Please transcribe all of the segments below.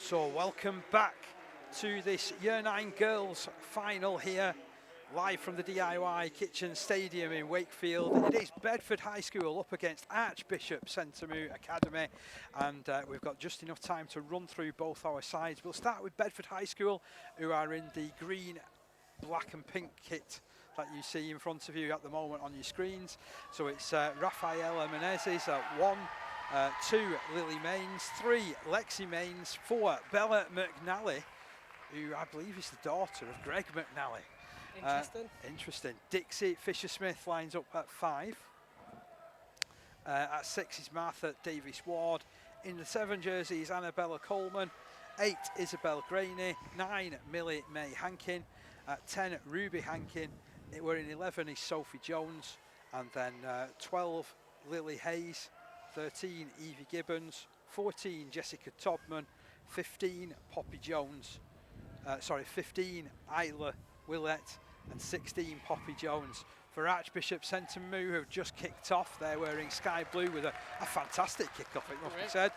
So welcome back to this Year 9 girls final here, live from the DIY Kitchen Stadium in Wakefield. It is Bedford High School up against Archbishop Sentamu Academy, and we've got just enough time to run through both our sides. We'll start with Bedford High School, who are in the green, black and pink kit that you see in front of you at the moment on your screens. So it's Rafaela Menezes at 1, 2 Lily Mains, 3 Lexi Mains, 4 Bella McNally, who I believe is the daughter of Greg McNally. Interesting. Dixie Fisher-Smith lines up at 5. At 6 is Martha Davies-Ward. In the 7 jersey is Annabella Coleman. 8 Isabel Graney. 9 Millie May Hankin. At 10 Ruby Hankin. Wearing 11 is Sophie Jones. And then 12 Lily Hayes. 13 Evie Gibbons. 14 Jessica Todman. 15 Poppy Jones. 15 Isla Willett, and 16 Poppy Jones. For Archbishop Sentamu, who have just kicked off, they're wearing sky blue with a fantastic kick-off, it must be said.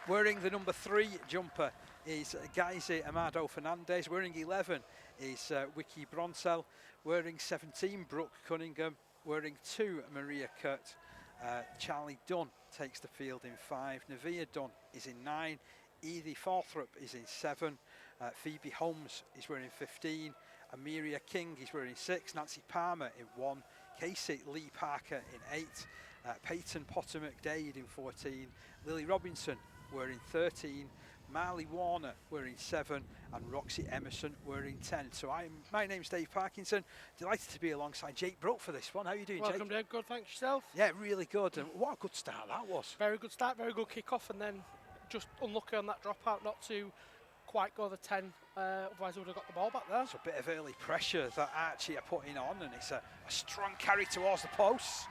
Wearing the number 3 jumper is Gaize Amado Fernandez. Wearing 11 is Wiki Bronsell. Wearing 17, Brooke Cunningham. Wearing 2, Maria Kurt. Charlie Dunn takes the field in 5. Navia Dunn is in 9. Edie Forthrup is in 7. Phoebe Holmes is wearing 15. Amelia King is wearing 6. Nancy Palmer in 1. Casey Lee Parker in 8. Peyton Potter McDade in 14. Lily Robinson wearing 13. Marley Warner wearing 7. And Roxy Emerson wearing 10. So my name's Dave Parkinson. Delighted to be alongside Jake Brooke for this one. How are you doing, Jake? Welcome, Dave. Good, thanks yourself. Yeah, really good. And what a good start that was. Very good start, very good kick-off, and then just unlucky on that dropout not to quite go the 10, otherwise we would have got the ball back there. It's a bit of early pressure that Archie are putting on, and it's a strong carry towards the posts.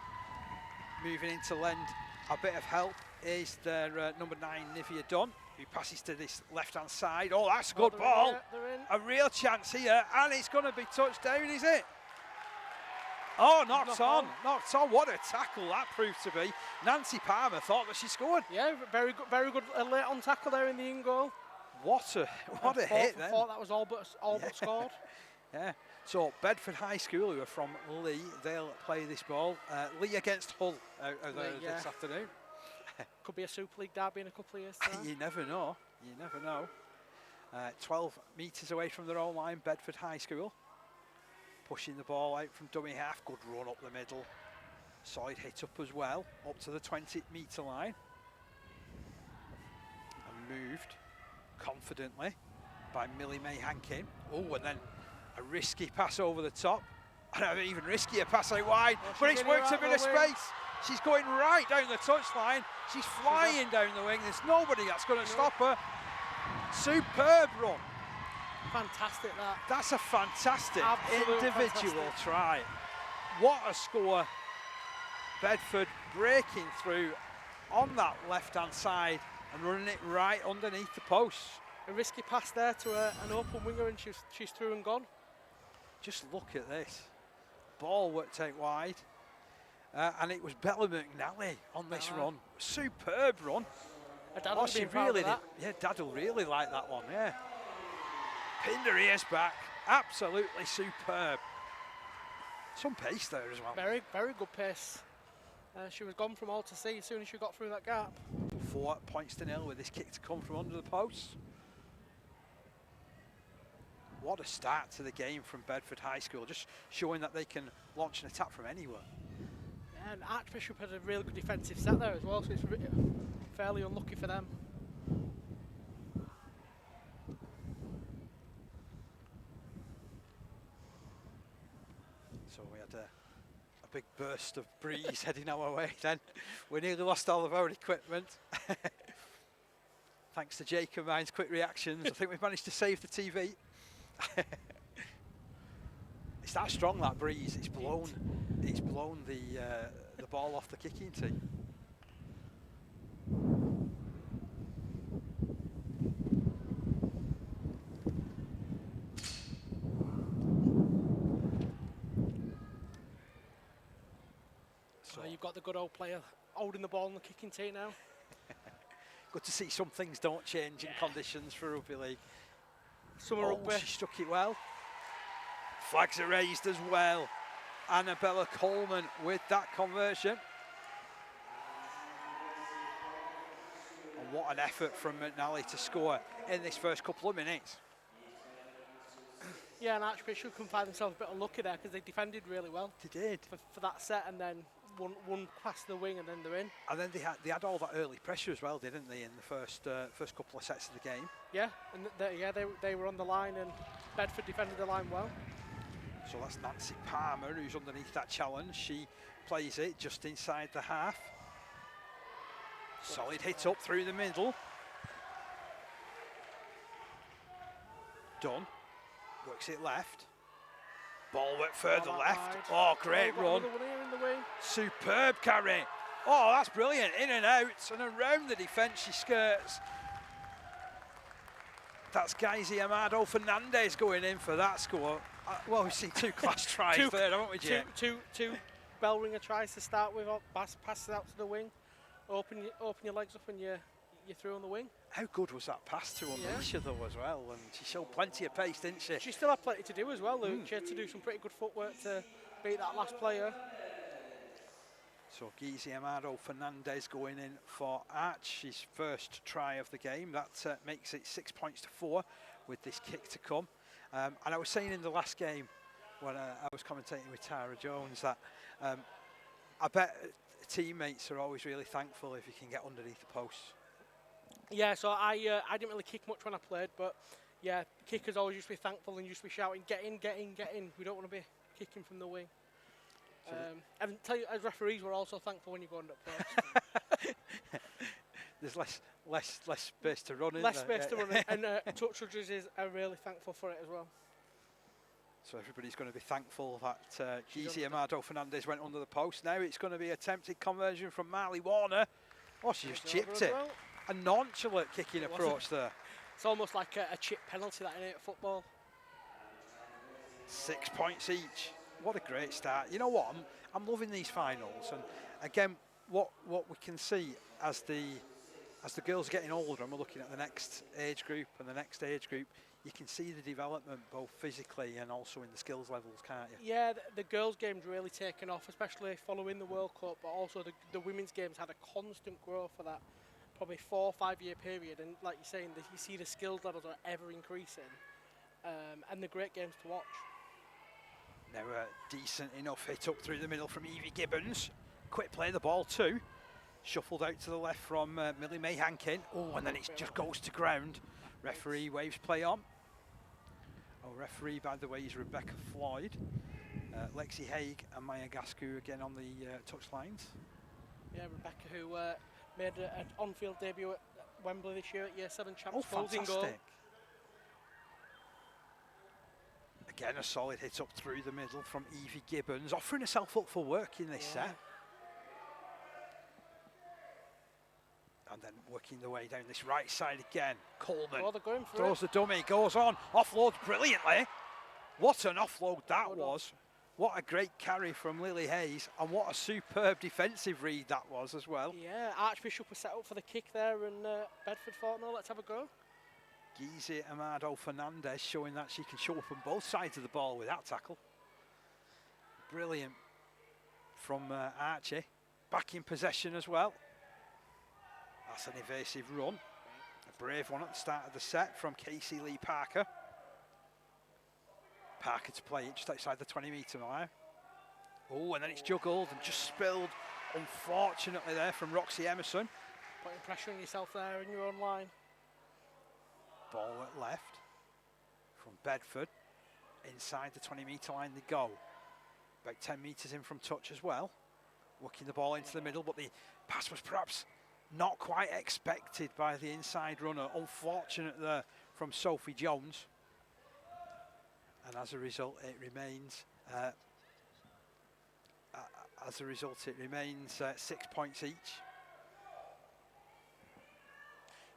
Moving in to lend a bit of help is their number 9 Nivea Dunn, who passes to this left-hand side. Oh, that's a good ball. They're in. A real chance here, and it's going to be touched down, is it? Oh, knocked on. What a tackle that proved to be. Nancy Palmer thought that she scored. Yeah, very good late on tackle there in the in goal. What a hit then. Thought that was all but scored. Yeah. So Bedford High School, who are from Lee, they'll play this ball. Lee against Hull this afternoon. Could be a Super League derby in a couple of years' time. You never know. 12 metres away from their own line, Bedford High School. Pushing the ball out from dummy half. Good run up the middle. Side hit up as well, up to the 20-metre line. And moved confidently by Millie May Hankin. Oh, and then a risky pass over the top. And an even riskier pass out wide. But it's worked a bit of space. She's going right down the touchline. She's flying down the wing. There's nobody that's going to stop her. Superb run. Fantastic that. That's a fantastic Absolutely individual fantastic try. What a score. Bedford breaking through on that left-hand side and running it right underneath the posts. A risky pass there to an open winger, and she's through and gone. Just look at this. Ball worked out wide. And it was Bella McNally on this run. Superb run. Dad she really did. Yeah, Dad will really like that one, yeah. Pinned her ears back. Absolutely superb. Some pace there as well. Very good pace. She was gone from all to see as soon as she got through that gap. 4 points to 0 with this kick to come from under the posts. What a start to the game from Bedford High School, just showing that they can launch an attack from anywhere. Yeah, and Archbishop had a really good defensive set there as well, so it's fairly unlucky for them. So we had a big burst of breeze heading our way then. We nearly lost all of our equipment. Thanks to Jake and mine's quick reactions, I think we've managed to save the TV. It's that strong, that breeze. It's blown the ball off the kicking tee. So you've got the good old player holding the ball on the kicking tee now. Good to see some things don't change in conditions for rugby league. Summer rugby. She struck it well. Flags are raised as well. Annabella Coleman with that conversion. And what an effort from McNally to score in this first couple of minutes. Yeah, and Archbishop can find themselves a bit unlucky there because they defended really well. They did. For that set, and then one past the wing, and then they're in. And then they had all that early pressure as well, didn't they, in the first couple of sets of the game? Yeah, and they were on the line, and Bedford defended the line well. So that's Nancy Palmer who's underneath that challenge. She plays it just inside the half. Solid hit up through the middle. Dunn works it left. Ball went further left. Oh, great run. Superb carry. Oh, that's brilliant. In and out and around the defence she skirts. That's Gaizy Amado Fernandez going in for that score. Well, we've seen two class tries there, haven't we, Jim? Two bell ringer tries to start with. Passes out to the wing. Open your legs up and you're through on the wing. How good was that pass to Alicia though as well? And she showed plenty of pace, didn't she? She still had plenty to do as well, Luke. She had to do some pretty good footwork to beat that last player. So Gaizy Amado Fernandez going in for Arch, his first try of the game. That makes it 6 points to 4 with this kick to come. And I was saying in the last game when I was commentating with Tara Jones that I bet teammates are always really thankful if you can get underneath the posts. Yeah, so I didn't really kick much when I played, but yeah, kickers always used to be thankful and used to be shouting, get in, get in, get in. We don't want to be kicking from the wing. And tell you, as referees, we're also thankful when you go under post. There's less space to run in. Less space to run in, and touch judges are really thankful for it as well. So everybody's going to be thankful that Gaizy Amado Fernandez went under the post. Now it's going to be attempted conversion from Marley Warner. Oh, she just chipped it. Well. A nonchalant kicking approach there. It's almost like a chip penalty that in football. 6 points each. What a great start. You know what? I'm loving these finals. And again, what we can see as the girls are getting older, and we're looking at the next age group and the next age group, you can see the development both physically and also in the skills levels, can't you? Yeah, the girls' game's really taken off, especially following the World Cup, but also the women's game's had a constant growth for that probably 4 or 5 year period. And like you're saying, you see the skills levels are ever increasing, and they're great games to watch. Now a decent enough hit up through the middle from Evie Gibbons. Quick play the ball too. Shuffled out to the left from Millie May Hankin. Oh, and then it just goes to ground. Referee waves play on. Oh, referee, by the way, is Rebecca Floyd. Lexi Haig and Maya Gasku again on the touch lines. Yeah, Rebecca, who made an on-field debut at Wembley this year at Year 7 champs. Oh, fantastic. Again, a solid hit up through the middle from Evie Gibbons, offering herself up for work in this set. And then working the way down this right side again. Coleman throws the dummy, goes on, offloads brilliantly. What an offload that was. What a great carry from Lily Hayes, and what a superb defensive read that was as well. Yeah, Archbishop was set up for the kick there, and Bedford thought, no, let's have a go. Gaizy Amado Fernandez showing that she can show up on both sides of the ball with that tackle. Brilliant from Archie. Back in possession as well. That's an evasive run. A brave one at the start of the set from Casey Lee Parker. Parker to play it just outside the 20-metre line. Oh, and then it's juggled and just spilled, unfortunately, there from Roxy Emerson. Putting pressure on yourself there in your own line. Ball at left from Bedford. Inside the 20-metre line they go. About 10 metres in from touch as well. Working the ball into the middle, but the pass was perhaps not quite expected by the inside runner. Unfortunate there from Sophie Jones. And as a result, it remains 6 points each.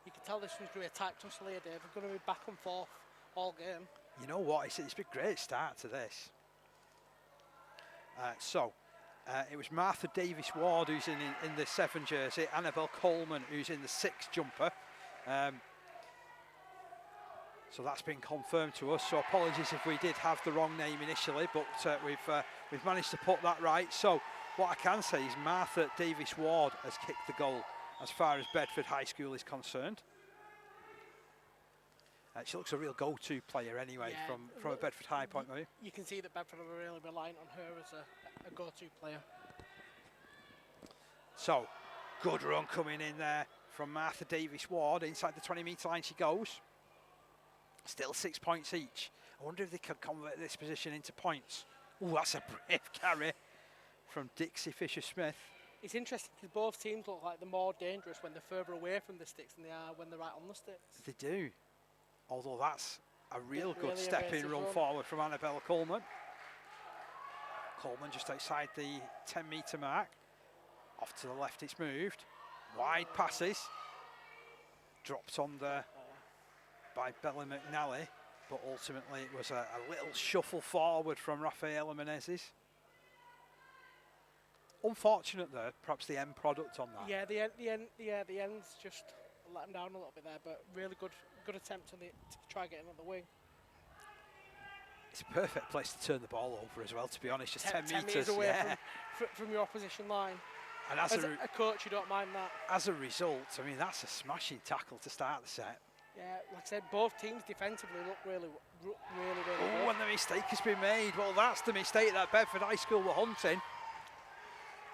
You can tell this one's going to be a tight tussle here, Dave. We're going to be back and forth all game. You know what? It's been a great start to this. So, It was Martha Davis-Ward who's in the 7 jersey, Annabelle Coleman who's in the 6 jumper. So that's been confirmed to us. So apologies if we did have the wrong name initially, but we've managed to put that right. So what I can say is Martha Davis-Ward has kicked the goal as far as Bedford High School is concerned. She looks a real go-to player anyway, Yeah, from a Bedford High point of view. You can see that Bedford are really reliant on her as a go-to player. So, good run coming in there from Martha Davis-Ward. Inside the 20-metre line she goes. Still 6 points each. I wonder if they could convert this position into points. Oh, that's a brave carry from Dixie Fisher-Smith. It's interesting because both teams look like they're more dangerous when they're further away from the sticks than they are when they're right on the sticks. They do. Although that's a real good Really step-in run run forward from Annabella Coleman. Coleman just outside the 10-metre mark. Off to the left it's moved. Wide passes. Dropped under by Bella McNally. But ultimately it was a little shuffle forward from Rafaela Menezes. Unfortunate there, perhaps the end product on that. Yeah, the ends just let them down a little bit there, but really good attempt to try getting on the wing. It's a perfect place to turn the ball over as well, to be honest. Just 10 metres away yeah. from your opposition line. And as a coach, you don't mind that. As a result, I mean, that's a smashing tackle to start the set. Yeah, like I said, both teams defensively look really good. Oh, and the mistake has been made. Well, that's the mistake that Bedford High School were hunting.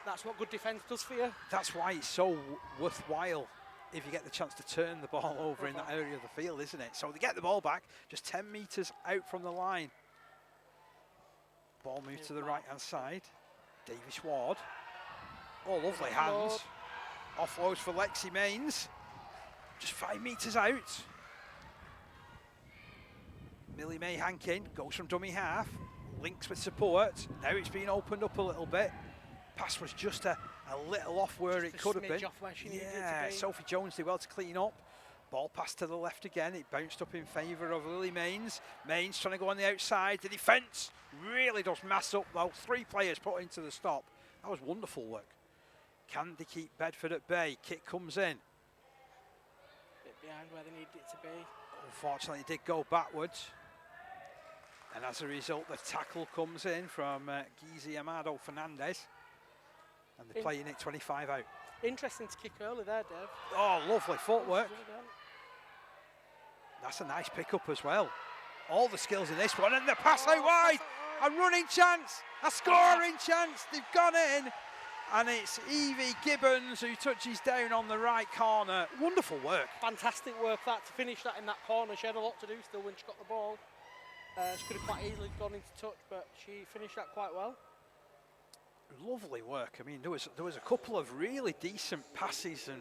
That's what good defence does for you. That's why it's so worthwhile if you get the chance to turn the ball over in that area of the field, isn't it? So they get the ball back, just 10 metres out from the line. Ball moved to the right-hand side. Davis-Ward. Oh, lovely hands. Offloads for Lexi Mains. Just 5 metres out. Millie May Hankin goes from dummy half. Links with support. Now it's been opened up a little bit. Pass was just a little off where it could have been. Off where she needed it to be. Sophie Jones did well to clean up. Ball passed to the left again. It bounced up in favour of Lily Mains. Mains trying to go on the outside. The defence really does mess up though. 3 players put into the stop. That was wonderful work. Can they keep Bedford at bay? Kick comes in. Bit behind where they needed it to be. Unfortunately, it did go backwards. And as a result, the tackle comes in from Gizi Amado Fernandez. And they're playing it 25 out. Interesting to kick early there, Dave. Oh, lovely footwork. That's a nice pickup as well. All the skills in this one. And the pass out wide. A running chance. A scoring chance. They've gone in. And it's Evie Gibbons who touches down on the right corner. Wonderful work. Fantastic work that to finish that in that corner. She had a lot to do still when she got the ball. She could have quite easily gone into touch, but she finished that quite well. Lovely work. I mean, there was a couple of really decent passes and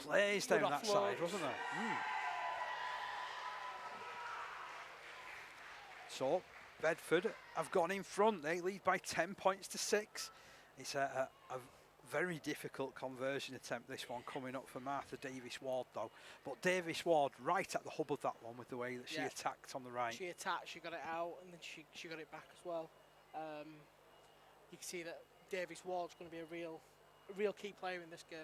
plays down that side, wasn't there? So Bedford have gone in front. They lead by 10 points to 6. It's a very difficult conversion attempt, this one, coming up for Martha Davis-Ward, though. But Davis-Ward right at the hub of that one with the way that she attacked on the right. She attacked, she got it out, and then she got it back as well. You can see that Davis-Ward's going to be a real key player in this game.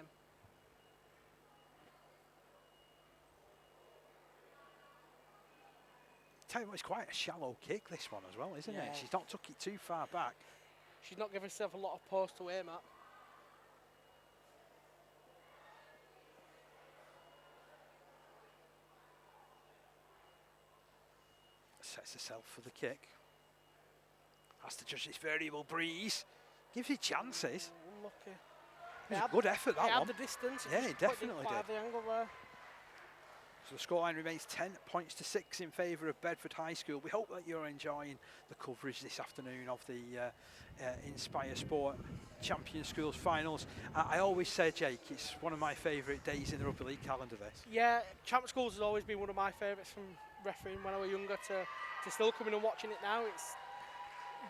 Tell you what, it's quite a shallow kick, this one as well, isn't it? She's not took it too far back. She's not given herself a lot of post to aim at. Sets herself for the kick. Has to judge this variable breeze. Gives you chances. Unlucky. It was a good effort, that one. It had the distance. Yeah, it definitely did. The angle there. So the scoreline remains 10 points to 6 in favour of Bedford High School. We hope that you're enjoying the coverage this afternoon of the Inspire Sport Champion Schools finals. I always say, Jake, it's one of my favourite days in the Rugby League calendar, this. Yeah, Champ Schools has always been one of my favourites from refereeing when I was younger to still coming and watching it now. It's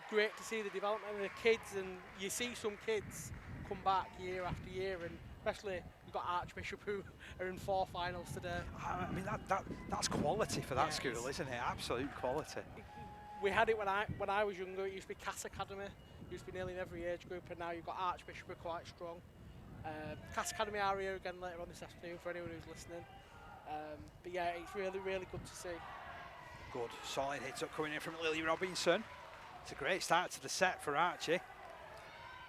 great to see the development of the kids, and you see some kids come back year after year, and especially we've got Archbishop who are in 4 finals today. I mean, that's quality for that school, isn't it? Absolute quality. We had it when I was younger. It used to be Cass Academy. Used to be nearly in every age group, and now you've got Archbishop are quite strong. Cass Academy are here again later on this afternoon for anyone who's listening. But yeah, it's really, really good to see. Good, solid hit up coming in from Lily Robinson. It's a great start to the set for Archie.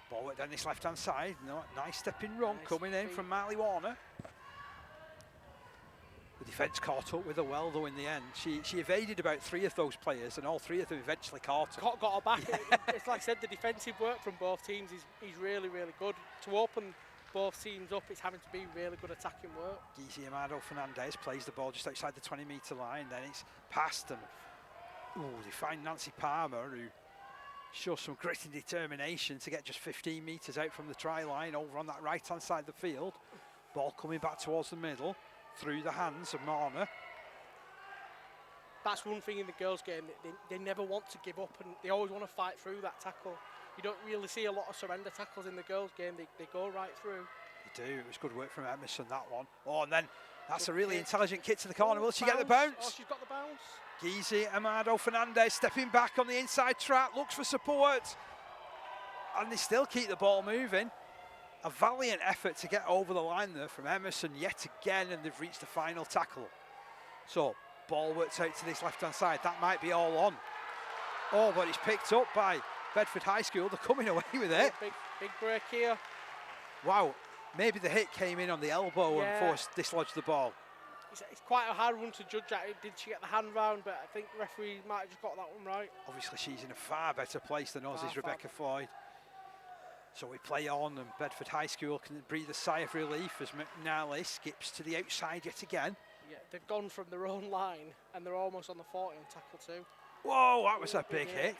Ball down this left-hand side. Nice stepping run coming in from Marley Warner. The defence caught up with her well, though, in the end. She evaded about 3 of those players, and all 3 of them eventually caught her. Got her back. It's like I said, the defensive work from both teams is really, really good. To open both teams up, it's having to be really good attacking work. Gizzy Amado Fernandez plays the ball just outside the 20-metre line, then it's passed, and they find Nancy Palmer, who shows some grit and determination to get just 15 metres out from the try line over on that right-hand side of the field. Ball coming back towards the middle, through the hands of Marner. That's one thing in the girls' game, they never want to give up, and they always want to fight through that tackle. You don't really see a lot of surrender tackles in the girls' game. They go right through. They do. It was good work from Emerson, that one. Oh, and then that's a really intelligent kick to the corner. Will she get the bounce? Oh, she's got the bounce. Gizzy Amado Fernandez stepping back on the inside track, looks for support. And they still keep the ball moving. A valiant effort to get over the line there from Emerson yet again, and they've reached the final tackle. So, ball works out to this left-hand side. That might be all on. Oh, but it's picked up by Bedford High School. They're coming away with it. Big break here. Wow, maybe the hit came in on the elbow and dislodged the ball. It's quite a hard one to judge at. Did she get the hand round? But I think the referee might have just got that one right. Obviously, she's in a far better place than us, is Rebecca Floyd. So we play on, and Bedford High School can breathe a sigh of relief as McNally skips to the outside yet again. Yeah, they've gone from their own line, and they're almost on the 40 on tackle 2. Whoa, that was a big hit.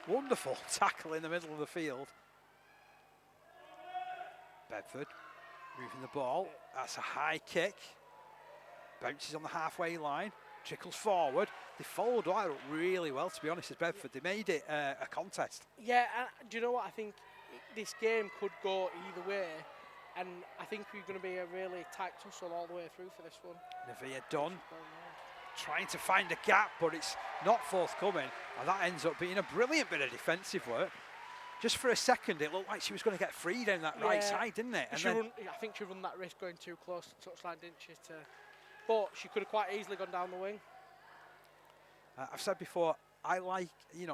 Wonderful tackle in the middle of the field. Bedford moving the ball. That's a high kick. Bounces on the halfway line. Trickles forward. They followed that up really well, to be honest, as Bedford. They made it a contest. Yeah, and do you know what? I think this game could go either way. And I think we're going to be a really tight tussle all the way through for this one. Navia Dunn trying to find a gap, but it's not forthcoming. And that ends up being a brilliant bit of defensive work. Just for a second, it looked like she was going to get free down that right side, didn't it? And I think she run that risk going too close to touchline, didn't she? But she could have quite easily gone down the wing. I've said before, I like, you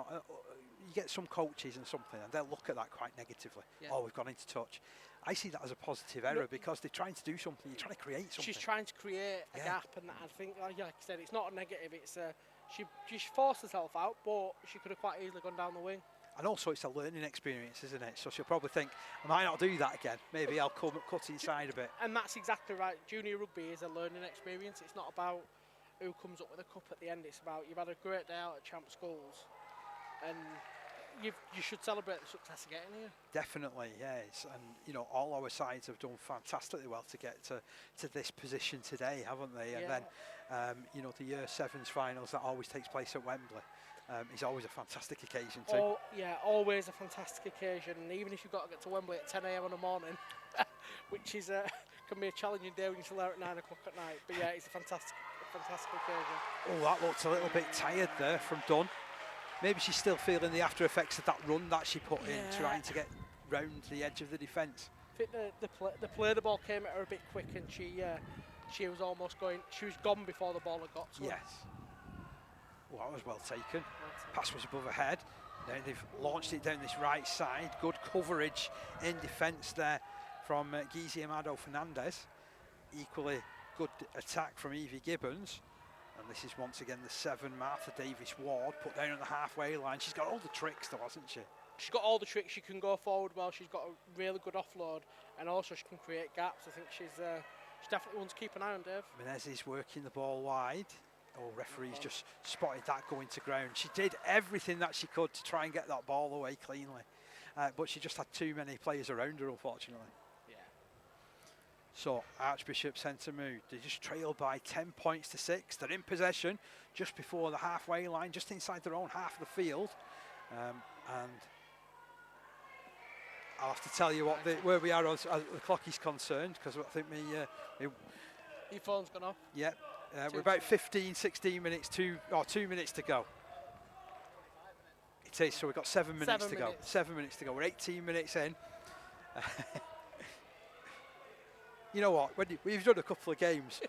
get some coaches and something, and they'll look at that quite negatively. Yeah. Oh, we've gone into touch. I see that as a positive error because they're trying to do something. You're trying to create something. She's trying to create a gap, and I think, like I said, it's not a negative. It's she forced herself out, but she could have quite easily gone down the wing. And also, it's a learning experience, isn't it? So she'll probably think, I might not do that again. Maybe I'll cut inside a bit. And that's exactly right. Junior rugby is a learning experience. It's not about who comes up with a cup at the end. It's about you've had a great day out at Champ Schools, and you should celebrate the success of getting here. Definitely, yes. And all our sides have done fantastically well to get to this position today, haven't they? And then, the Year 7s finals that always takes place at Wembley. Is always a fantastic occasion too. Oh, yeah, always a fantastic occasion. And even if you've got to get to Wembley at 10 a.m. in the morning, which is can be a challenging day when you're still there at 9 o'clock at night. But yeah, it's a fantastic occasion. Oh, that looked a little bit tired there from Dunn. Maybe she's still feeling the after effects of that run that she put in, trying to get round the edge of the defence. I think the ball came at her a bit quick, and she was almost going. She was gone before the ball had got to her. Yes. Well, that was well taken. Pass was above her head. Now they've launched it down this right side. Good coverage in defence there from Gizzy Amado Fernandez. Equally good attack from Evie Gibbons. And this is once again the 7, Martha Davis Ward, put down on the halfway line. She's got all the tricks though, hasn't she? She's got all the tricks. She can go forward well. She's got a really good offload, and also she can create gaps. I think she's definitely one to keep an eye on, Dave. Menezes working the ball wide. Oh, referee's just spotted that going to ground. She did everything that she could to try and get that ball away cleanly. But she just had too many players around her, unfortunately. Yeah. So, Archbishop Sentamu, they just trailed by 10 points to 6. They're in possession just before the halfway line, just inside their own half of the field. And I'll have to tell you where we are as the clock is concerned, because I think your phone's gone off. Yeah. We're about 15, 16 minutes, 2 minutes to go. It is, so we've got 7 minutes to go. Minutes. 7 minutes to go. We're 18 minutes in. You know what? We've done a couple of games,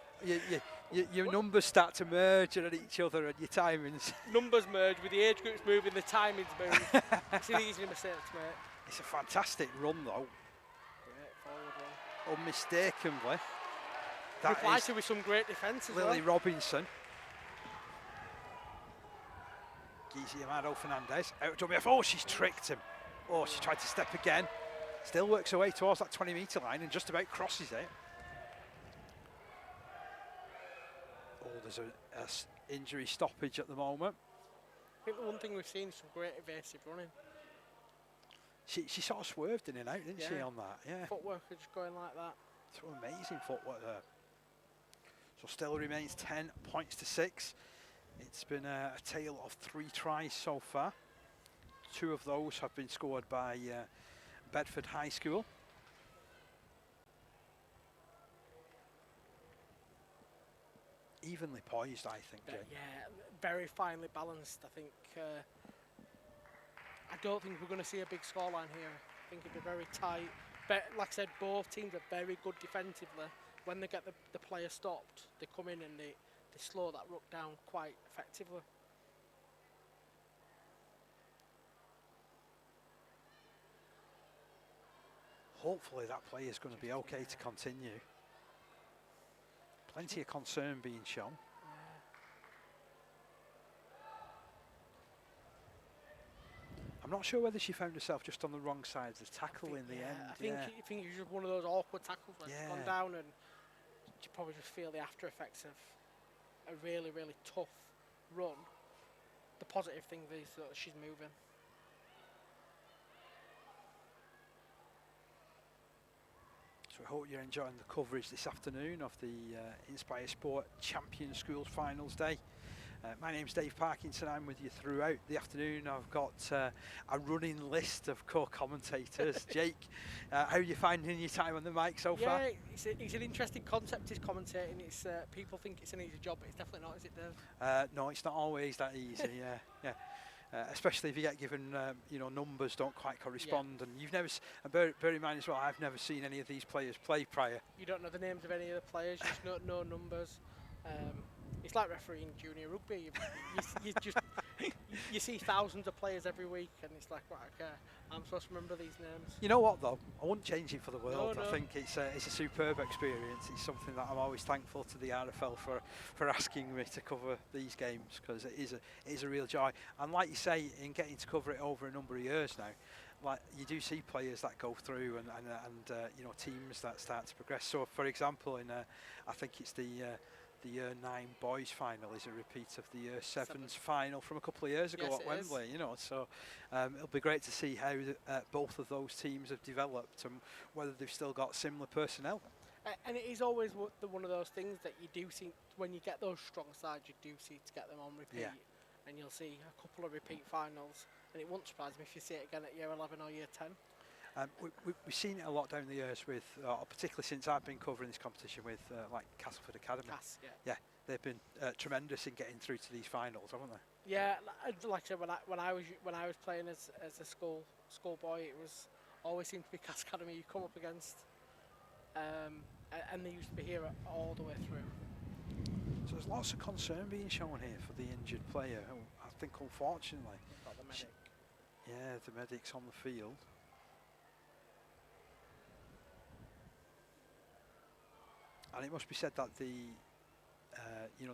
your numbers start to merge at each other and your timings. Numbers merge with the age groups moving, the timings move. It's an easy mistake, mate. It's a fantastic run, though. Great forward run. Unmistakably. That Replied is to with some great defence as Lily well. Robinson. Gizzy Amado Fernandez. Out to WF. Oh, she's tricked him. Oh, she tried to step again. Still works her way towards that 20-metre line and just about crosses it. Oh, there's a injury stoppage at the moment. I think the one thing we've seen is some great evasive running. She sort of swerved in and out, didn't she, on that? Yeah. Footwork is just going like that. Some amazing footwork there. So still remains 10 points to 6. It's been a tale of 3 tries so far. 2 of those have been scored by Bedford High School. Evenly poised, I think, Jane. Yeah, very finely balanced. I think. I don't think we're going to see a big scoreline here. I think it'll be very tight. But like I said, both teams are very good defensively. When they get the player stopped, they come in and they slow that ruck down quite effectively. Hopefully that play is going to be okay to continue. Plenty of concern being shown. I'm not sure whether she found herself just on the wrong side of the tackle in the end. I think it was just one of those awkward tackles where it's gone down, and you probably just feel the after effects of a really, really tough run. The positive thing is that she's moving. So I hope you're enjoying the coverage this afternoon of the inspiresport Champion Schools Finals Day. My name's Dave Parkinson. I'm with you throughout the afternoon. I've got a running list of co-commentators. Jake, how are you finding your time on the mic so far? Yeah, it's an interesting concept, is commentating. It's people think it's an easy job, but it's definitely not, is it, Dave? No, it's not always that easy. Yeah. Especially if you get given, numbers don't quite correspond, and you've never. Bear in mind as well, I've never seen any of these players play prior. You don't know the names of any of the players. You just know numbers. It's like refereeing junior rugby. You see thousands of players every week, and it's like, right, okay, I'm supposed to remember these names. You know what, though? I wouldn't change it for the world. No. I think it's a superb experience. It's something that I'm always thankful to the RFL for asking me to cover these games, because it is a real joy. And like you say, in getting to cover it over a number of years now, like you do see players that go through and teams that start to progress. So, for example, I think it's the Year 9 boys final is a repeat of the Year 7's final from a couple of years ago at Wembley. So it'll be great to see how both of those teams have developed and whether they've still got similar personnel. And it is always one of those things that you do see when you get those strong sides. You do see to get them on repeat, and you'll see a couple of repeat finals. And it won't surprise me if you see it again at Year 11 or Year 10. We've seen it a lot down the years with, particularly since I've been covering this competition with like Castleford Academy. Yeah, they've been tremendous in getting through to these finals, haven't they? Yeah, like I said, when I was playing as a schoolboy, it was always seemed to be Cass Academy you come up against, and they used to be here all the way through. So there's lots of concern being shown here for the injured player. I think, unfortunately, got the medic. The medic's on the field. And it must be said that the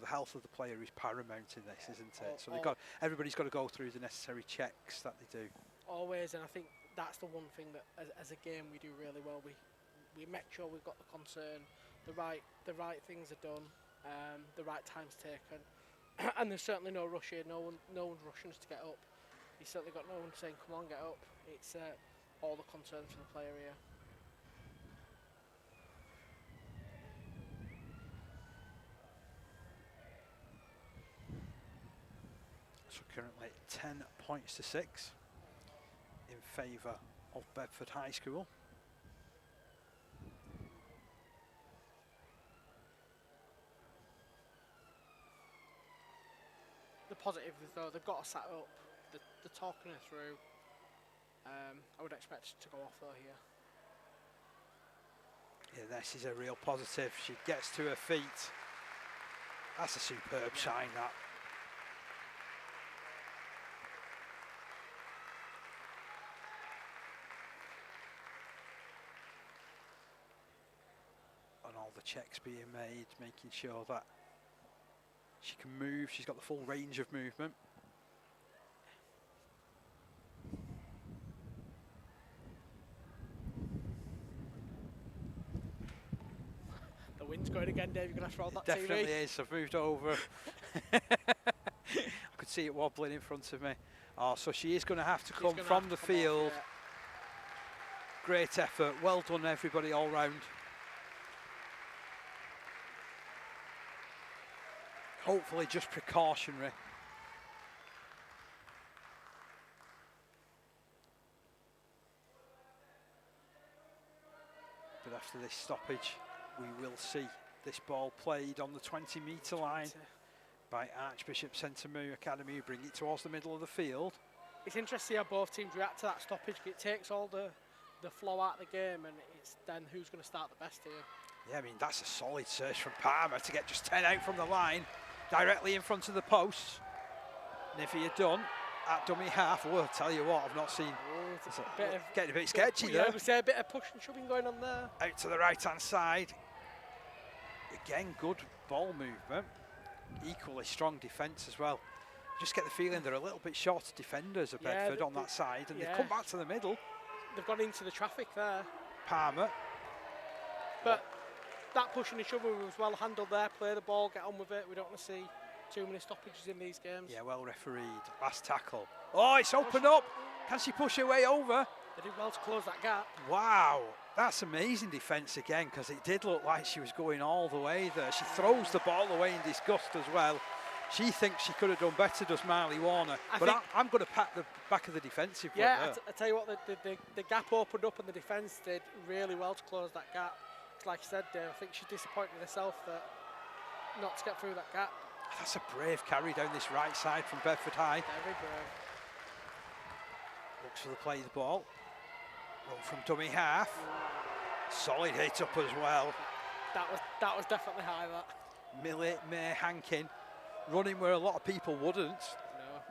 health of the player is paramount in this, isn't it? So everybody's got to go through the necessary checks that they do. Always, and I think that's the one thing that as a game we do really well. We make sure we've got the concern, the right things are done, the right time's taken, and there's certainly no rush here. No one's rushing us to get up. You've certainly got no one saying, "Come on, get up." It's all the concerns for the player here. So currently 10 points to 6 in favour of Bedford High School. The positive is though they've got to set up. they're talking her through. I would expect her to go off though here. Yeah, this is a real positive. She gets to her feet. That's a superb sign, that. And all the checks being made, making sure that she can move. She's got the full range of movement. The wind's going again, Dave. You're going to have to roll that Definitely TV. is. I've moved over. I could see it wobbling in front of me. Oh, so she is going to have to come from the field. Off, Great effort. Well done, everybody, all round. Hopefully just precautionary. But after this stoppage, we will see this ball played on the 20-metre line by Archbishop Sentamu Academy, who bring it towards the middle of the field. It's interesting how both teams react to that stoppage. It takes all the flow out of the game, and it's then who's going to start the best here. Yeah, I mean, that's a solid search from Palmer to get just 10 out from the line, directly in front of the post. And if he had done at dummy half, well, I'll tell you what, I've not seen. It's Getting a bit sketchy there. Yeah, we say a bit of push and shoving going on there. Out to the right-hand side. Again, good ball movement. Equally strong defence as well. Just get the feeling they're a little bit short defenders of Bedford on that side, and they've come back to the middle. They've gone into the traffic there. Palmer. But that pushing and shoving was well handled there. Play the ball, get on with it. We don't want to see too many stoppages in these games. Yeah, well refereed. Last tackle. Oh, it's opened up. Can she push her way over? They did well to close that gap. Wow, that's amazing defence again, because it did look like she was going all the way there. She throws the ball away in disgust as well. She thinks she could have done better, does Marley Warner. But I'm going to pat the back of the defensive. Yeah, I tell you what, the gap opened up and the defence did really well to close that gap. Like you said, Dave, I think she's disappointed herself that not to get through that gap. That's a brave carry down this right side from Bedford High. Very brave. Looks for the play of the ball. Run from dummy half. Solid hit up as well. That was definitely high, that. Millie May Hankin running where a lot of people wouldn't. No.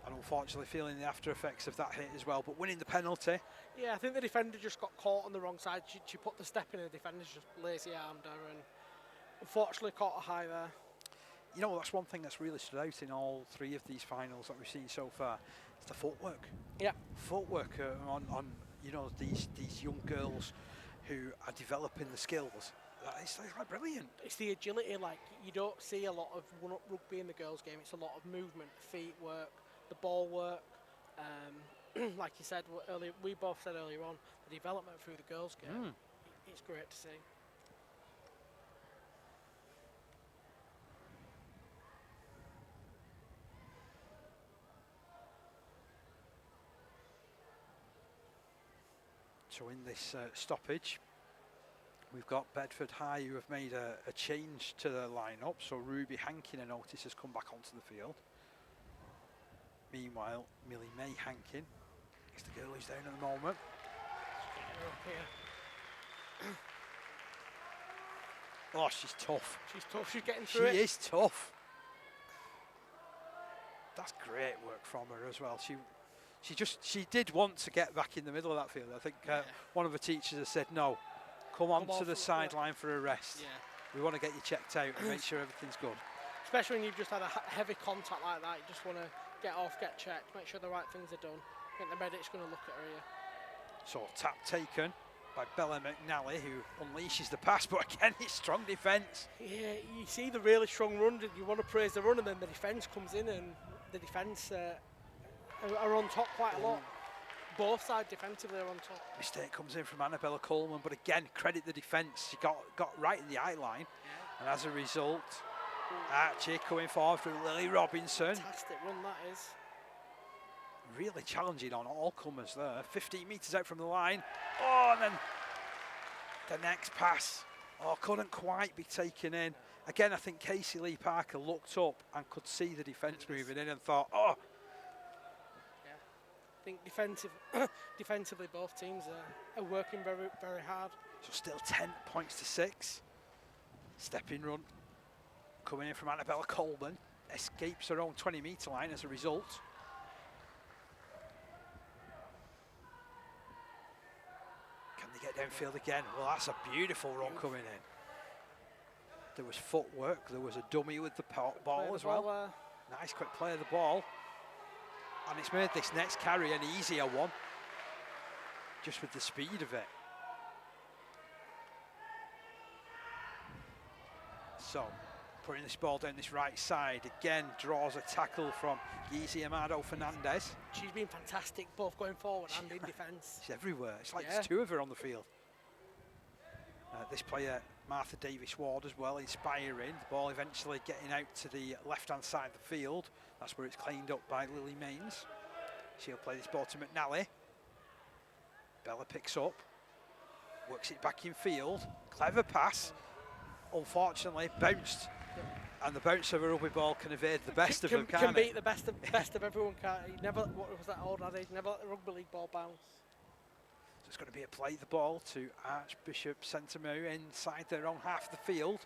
And unfortunately feeling the after effects of that hit as well, but winning the penalty. Yeah, I think the defender just got caught on the wrong side. She put the step in, and the defender's just lazy armed her, and unfortunately caught her high there. You know, that's one thing that's really stood out in all three of these finals that we've seen so far. It's the footwork. Yeah. Footwork on you know, these young girls who are developing the skills. It's like brilliant. It's the agility, like you don't see a lot of one-up rugby in the girls' game. It's a lot of movement, feet work, the ball work. Like you said earlier, we both said earlier on, the development through the girls' game. It's great to see. So in this stoppage, we've got Bedford High, who have made a change to their lineup. So Ruby Hankin, I notice, has come back onto the field. Meanwhile, Millie May Hankin is the girl who's down at the moment. Oh, she's tough. She's tough. She's getting through it. She is tough. That's great work from her as well. She did want to get back in the middle of that field. I think one of the teachers has said, no, come on to the sideline for a rest. Yeah. We want to get you checked out and make sure everything's good. Especially when you've just had a heavy contact like that, you just want to get off, get checked, make sure the right things are done. I think the medic's going to look at her here. So tap taken by Bella McNally, who unleashes the pass, but again, it's strong defence. Yeah, you see the really strong run, you want to praise the run, and then the defence comes in, and the defence are on top quite a lot. Both sides defensively are on top. Mistake comes in from Annabella Coleman, but again, credit the defence. She got right in the eye line, and as a result, Archie coming forward through Lily Robinson. Fantastic run that is. Really challenging on all comers there. 15 metres out from the line. Oh, and then the next pass. Oh, couldn't quite be taken in. Again, I think Casey Lee Parker looked up and could see the defence moving in and thought, oh. Yeah, I think defensively both teams are working very, very hard. So still 10 points to 6. Stepping run coming in from Annabella Coleman. Escapes her own 20-metre line as a result. Can they get downfield again? Well, that's a beautiful run coming in. There was footwork, there was a dummy with the ball as well. Nice quick play of the ball. And it's made this next carry an easier one, just with the speed of it. So, putting this ball down this right side, again draws a tackle from Yeezy Amado Fernandez. She's been fantastic, both going forward and in defence. She's everywhere. It's like there's two of her on the field. This player, Martha Davis-Ward, as well, inspiring. The ball eventually getting out to the left-hand side of the field. That's where it's cleaned up by Lily Mains. She'll play this ball to McNally. Bella picks up, works it back in field. Clever pass. Unfortunately, bounced. And the bounce of a rugby ball can evade the best of them, can't it? Can beat the best of everyone, can't it? Never, what was that old adage? Never let the rugby league ball bounce. So it's going to be a play the ball to Archbishop Sentamu inside their own half of the field.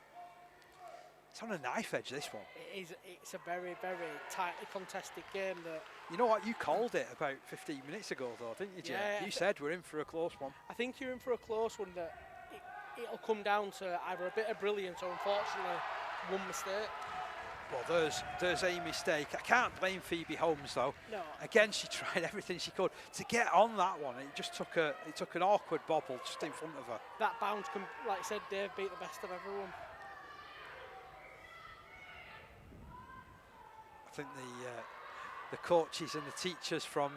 It's on a knife edge, this one. It's a very, very tightly contested game. That you know what, you called it about 15 minutes ago though, didn't you, Jay? Yeah, you said we're in for a close one. I think you're in for a close one, that it'll come down to either a bit of brilliance or, unfortunately, one mistake. Well, there's a mistake. I can't blame Phoebe Holmes though. No. Again, she tried everything she could to get on that one. It just took an awkward bobble just in front of her. That bounce can, like I said, Dave, beat the best of everyone. I think the coaches and the teachers from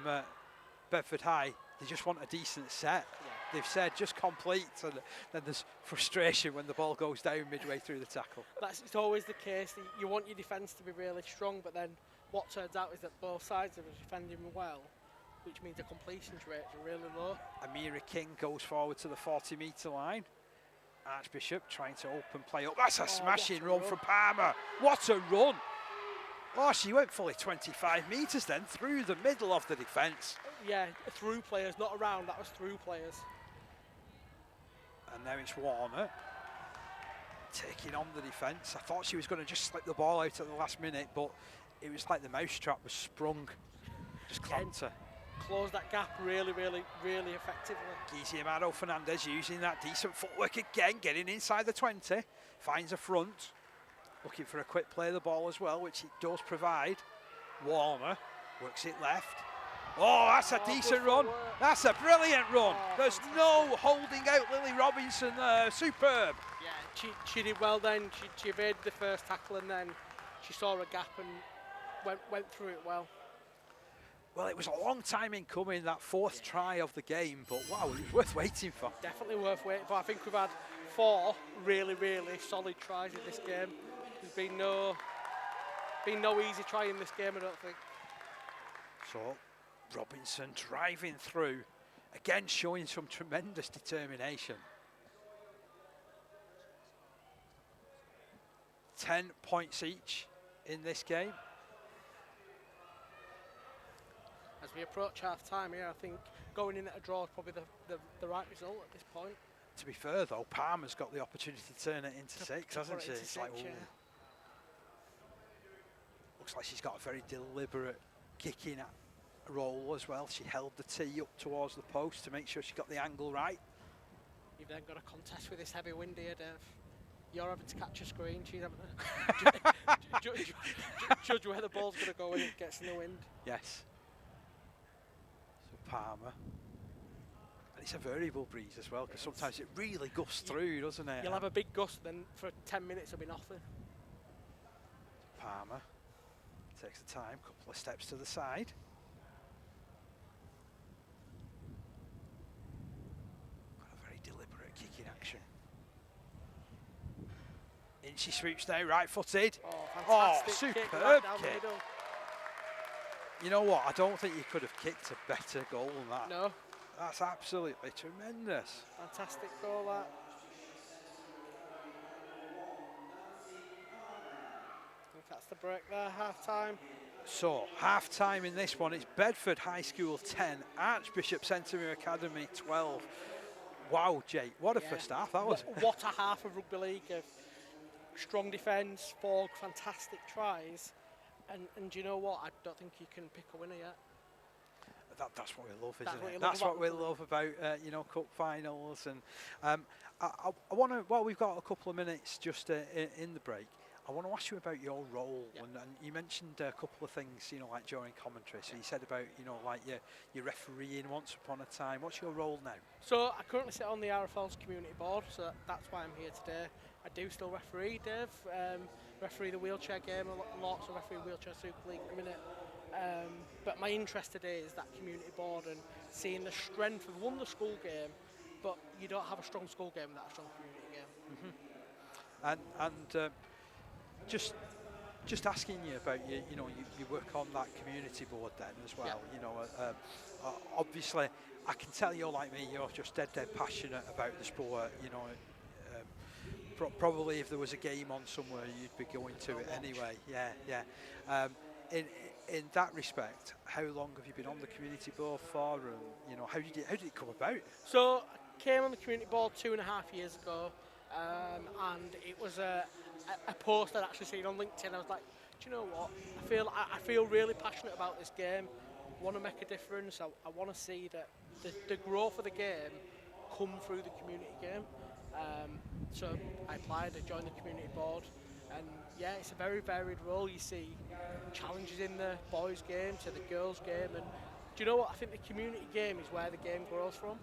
Bedford High, they just want a decent set. Yeah. They've said just complete, and then there's frustration when the ball goes down midway through the tackle. It's always the case. You want your defence to be really strong, but then what turns out is that both sides are defending well, which means the completion rates are really low. Amira King goes forward to the 40-metre line. Archbishop trying to open play up. That's a smashing run from Palmer. What a run! Oh, she went fully 25 metres then, through the middle of the defence. Yeah, through players, not around, that was through players. And now it's Warner taking on the defence. I thought she was going to just slip the ball out at the last minute, but it was like the mousetrap was sprung. Just clamped her. Closed that gap really, really, really effectively. Gizzy Amado Fernandez using that decent footwork again, getting inside the 20, finds a front. Looking for a quick play of the ball as well, which it does provide. Warner works it left. Oh, that's a decent run. That's a brilliant run. There's no holding out Lily Robinson there. Superb. Yeah, she did well then. She evaded the first tackle and then she saw a gap and went through it well. Well, it was a long time in coming, that fourth try of the game, but wow, it was worth waiting for. Definitely worth waiting for. I think we've had 4 really, really solid tries in this game. There's been no easy try in this game, I don't think. So, Robinson driving through, again showing some tremendous determination. 10 points each in this game. As we approach half-time here, I think going in at a draw is probably the right result at this point. To be fair though, Palmer's got the opportunity to turn it into 6, hasn't she? It's like, yeah. Looks like she's got a very deliberate kicking role as well. She held the tee up towards the post to make sure she got the angle right. You've then got a contest with this heavy wind here, Dave. You're having to catch a screen, she's having to judge where the ball's going to go when it gets in the wind. Yes. So Palmer. And it's a variable breeze as well, because sometimes it really gusts through, doesn't it? You'll have a big gust, then for 10 minutes it'll be nothing. Palmer takes the time, couple of steps to the side. Got a very deliberate kicking action. In she swoops now, right-footed. Oh, superb kick. Right down kick. the middle. You know what? I don't think you could have kicked a better goal than that. No. That's absolutely tremendous. Fantastic goal, that. if that's the break there, half time. So, half time in this one, it's Bedford High School 10, Archbishop Sentamu Academy 12. Wow, Jake, what a first half that was. What a half of rugby league of strong defence, 4 fantastic tries, and you know what? I don't think you can pick a winner yet. That's what we love, isn't it? That's what we love about cup finals. And I want to. Well, we've got a couple of minutes just in the break. I want to ask you about your role, and you mentioned a couple of things, like during commentary. So you said about, like your refereeing once upon a time. What's your role now? So I currently sit on the RFL's community board, so that's why I'm here today. I do still referee, Dave. Referee the wheelchair game a lot, so referee wheelchair Super League at the minute. But my interest today is that community board and seeing the strength of the school game, but you don't have a strong school game without a strong community game. And just asking you about you work on that community board then as well. Obviously I can tell you're like me. You're just dead passionate about the sport. Probably if there was a game on somewhere, you'd be going to it anyway. Yeah. In that respect, how long have you been on the community board for, and how did it come about? So I came on the community board 2.5 years ago, and it was a post I'd actually seen on LinkedIn. I was like, do you know what? I feel really passionate about this game. I want to make a difference. I want to see that the growth of the game come through the community game. So I applied, I joined the community board, and yeah, it's a very varied role. You see challenges in the boys' game to the girls' game, and do you know what? I think the community game is where the game grows from.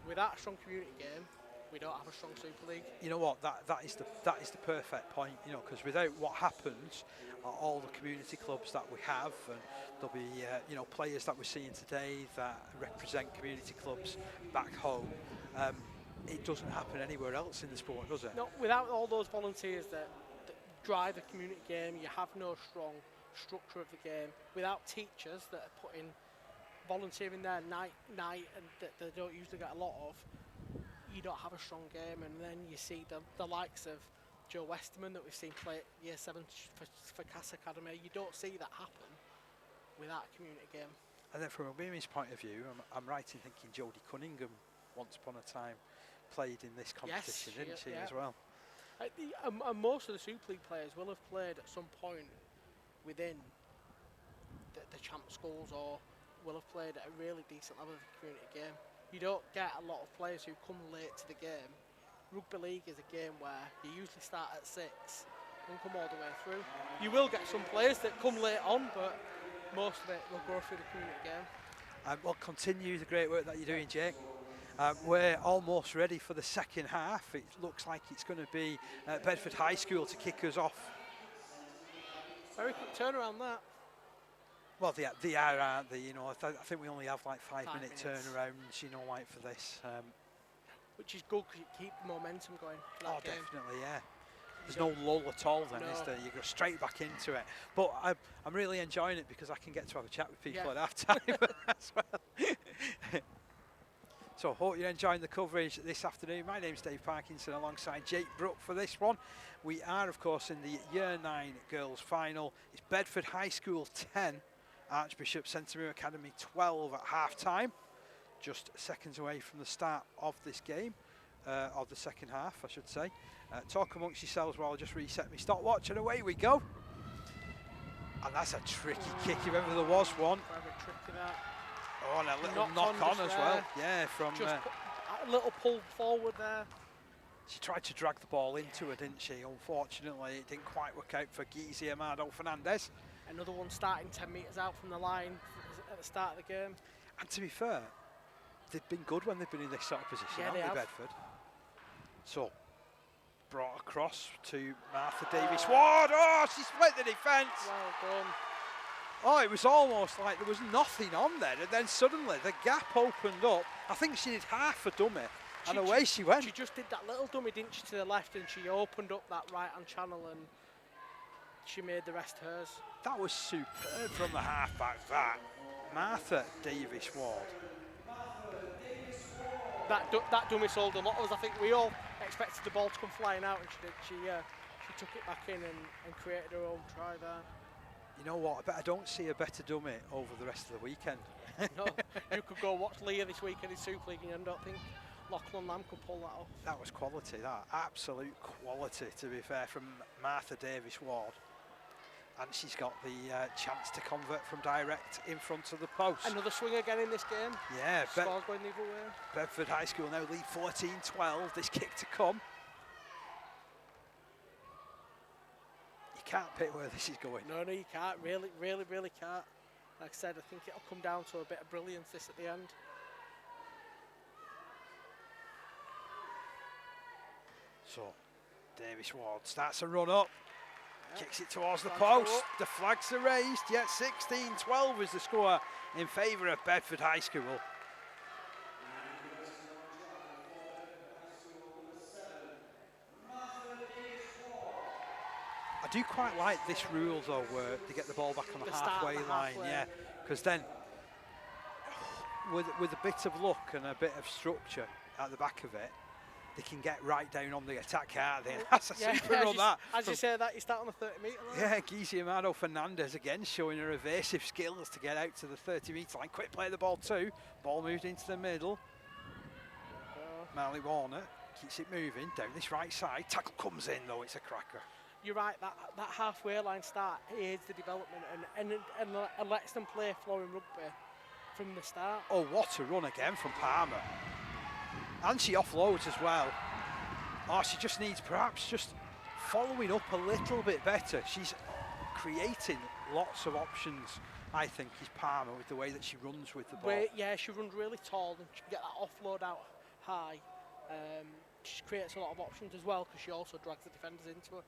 Without a strong community game, we don't have a strong Super League. You know what? That is the perfect point. Because without what happens, all the community clubs that we have, and there'll be players that we're seeing today that represent community clubs back home. It doesn't happen anywhere else in the sport, does it? No, without all those volunteers that drive the community game, you have no strong structure of the game. Without teachers that are putting volunteering there night, and that they don't usually get a lot of, you don't have a strong game. And then you see the likes of Joe Westerman that we've seen play at Year 7 for Cass Academy. You don't see that happen without a community game. And then from a women's point of view, I'm right in thinking Jodie Cunningham once upon a time played in this competition, didn't she, as well? And most of the Super League players will have played at some point within the champ schools, or will have played at a really decent level of the community game. You don't get a lot of players who come late to the game. Rugby League is a game where you usually start at 6 and come all the way through. You will get some players that come late on, but most of it will go through the community game. We'll continue the great work that you're doing, Jake. We're almost ready for the second half. It looks like it's going to be Bedford High School to kick us off. Very quick turnaround that. Well, they are, aren't they? I think we only have like 5-minute turnarounds, like for this. Which is good because you keep the momentum going for that game. Definitely, yeah. There's no lull at all then, is there? You go straight back into it. But I'm really enjoying it because I can get to have a chat with people at half time as well. So I hope you're enjoying the coverage this afternoon. My name's Dave Parkinson alongside Jake Brook for this one. We are, of course, in the Year 9 girls final. It's Bedford High School 10, Archbishop Sentamu Academy 12 at half time. Just seconds away from the start of this game, of the second half, I should say. Talk amongst yourselves while I just reset my stopwatch, and away we go. And that's a tricky kick, if ever there was one. Very tricky that. Oh, and a little knock on as well. Yeah, from just a little pull forward there. She tried to drag the ball into her, didn't she? Unfortunately, it didn't quite work out for Gizzy Amado Fernandez. Another one starting 10 metres out from the line at the start of the game. And to be fair, they've been good when they've been in this sort of position, haven't they, Bedford? So, brought across to Martha Davis-Ward. Oh, she split the defence. Well done. Oh, it was almost like there was nothing on there, and then suddenly the gap opened up. I think she did half a dummy, and away she went. She just did that little dummy, didn't she, to the left, and she opened up that right-hand channel, and she made the rest hers. That was superb from the half-back, that. Martha Davis-Ward. That dummy sold a lot of us. I think we all expected the ball to come flying out, and she took it back in and created her own try there. You know what? I bet I don't see a better dummy over the rest of the weekend. No, you could go watch Leah this weekend in Super League and I don't think Lachlan Lamb could pull that off. That was quality, that. Absolute quality, to be fair, from Martha Davis-Ward. And she's got the chance to convert from direct in front of the post. Another swing again in this game. Yeah. Scores going the other way. Bedford High School now lead 14-12. This kick to come. You can't pick where this is going. No, you can't. Really can't. Like I said, I think it'll come down to a bit of brilliance this at the end. So, Davis-Ward starts a run up. Kicks it towards the Flags post. The flags are raised. Yet 16-12 is the score in favour of Bedford High School. I do quite like this rule though, where they get the ball back on the halfway line. Yeah, because then with a bit of luck and a bit of structure at the back of it, they can get right down on the attack, can't they? That's a super run, that. As you say that, you start on the 30-metre line. Yeah, Gizzy Amado Fernandez again showing her evasive skills to get out to the 30-metre line. Quick play of the ball too. Ball moved into the middle. Marley Warner keeps it moving down this right side. Tackle comes in though, it's a cracker. You're right, that halfway line start aids the development and lets them play flowing rugby from the start. Oh, what a run again from Palmer. And she offloads as well. Oh, she just needs perhaps just following up a little bit better. She's creating lots of options, I think, is Palmer, with the way that she runs with the ball. Yeah, she runs really tall and she can get that offload out high. She creates a lot of options as well because she also drags the defenders into her.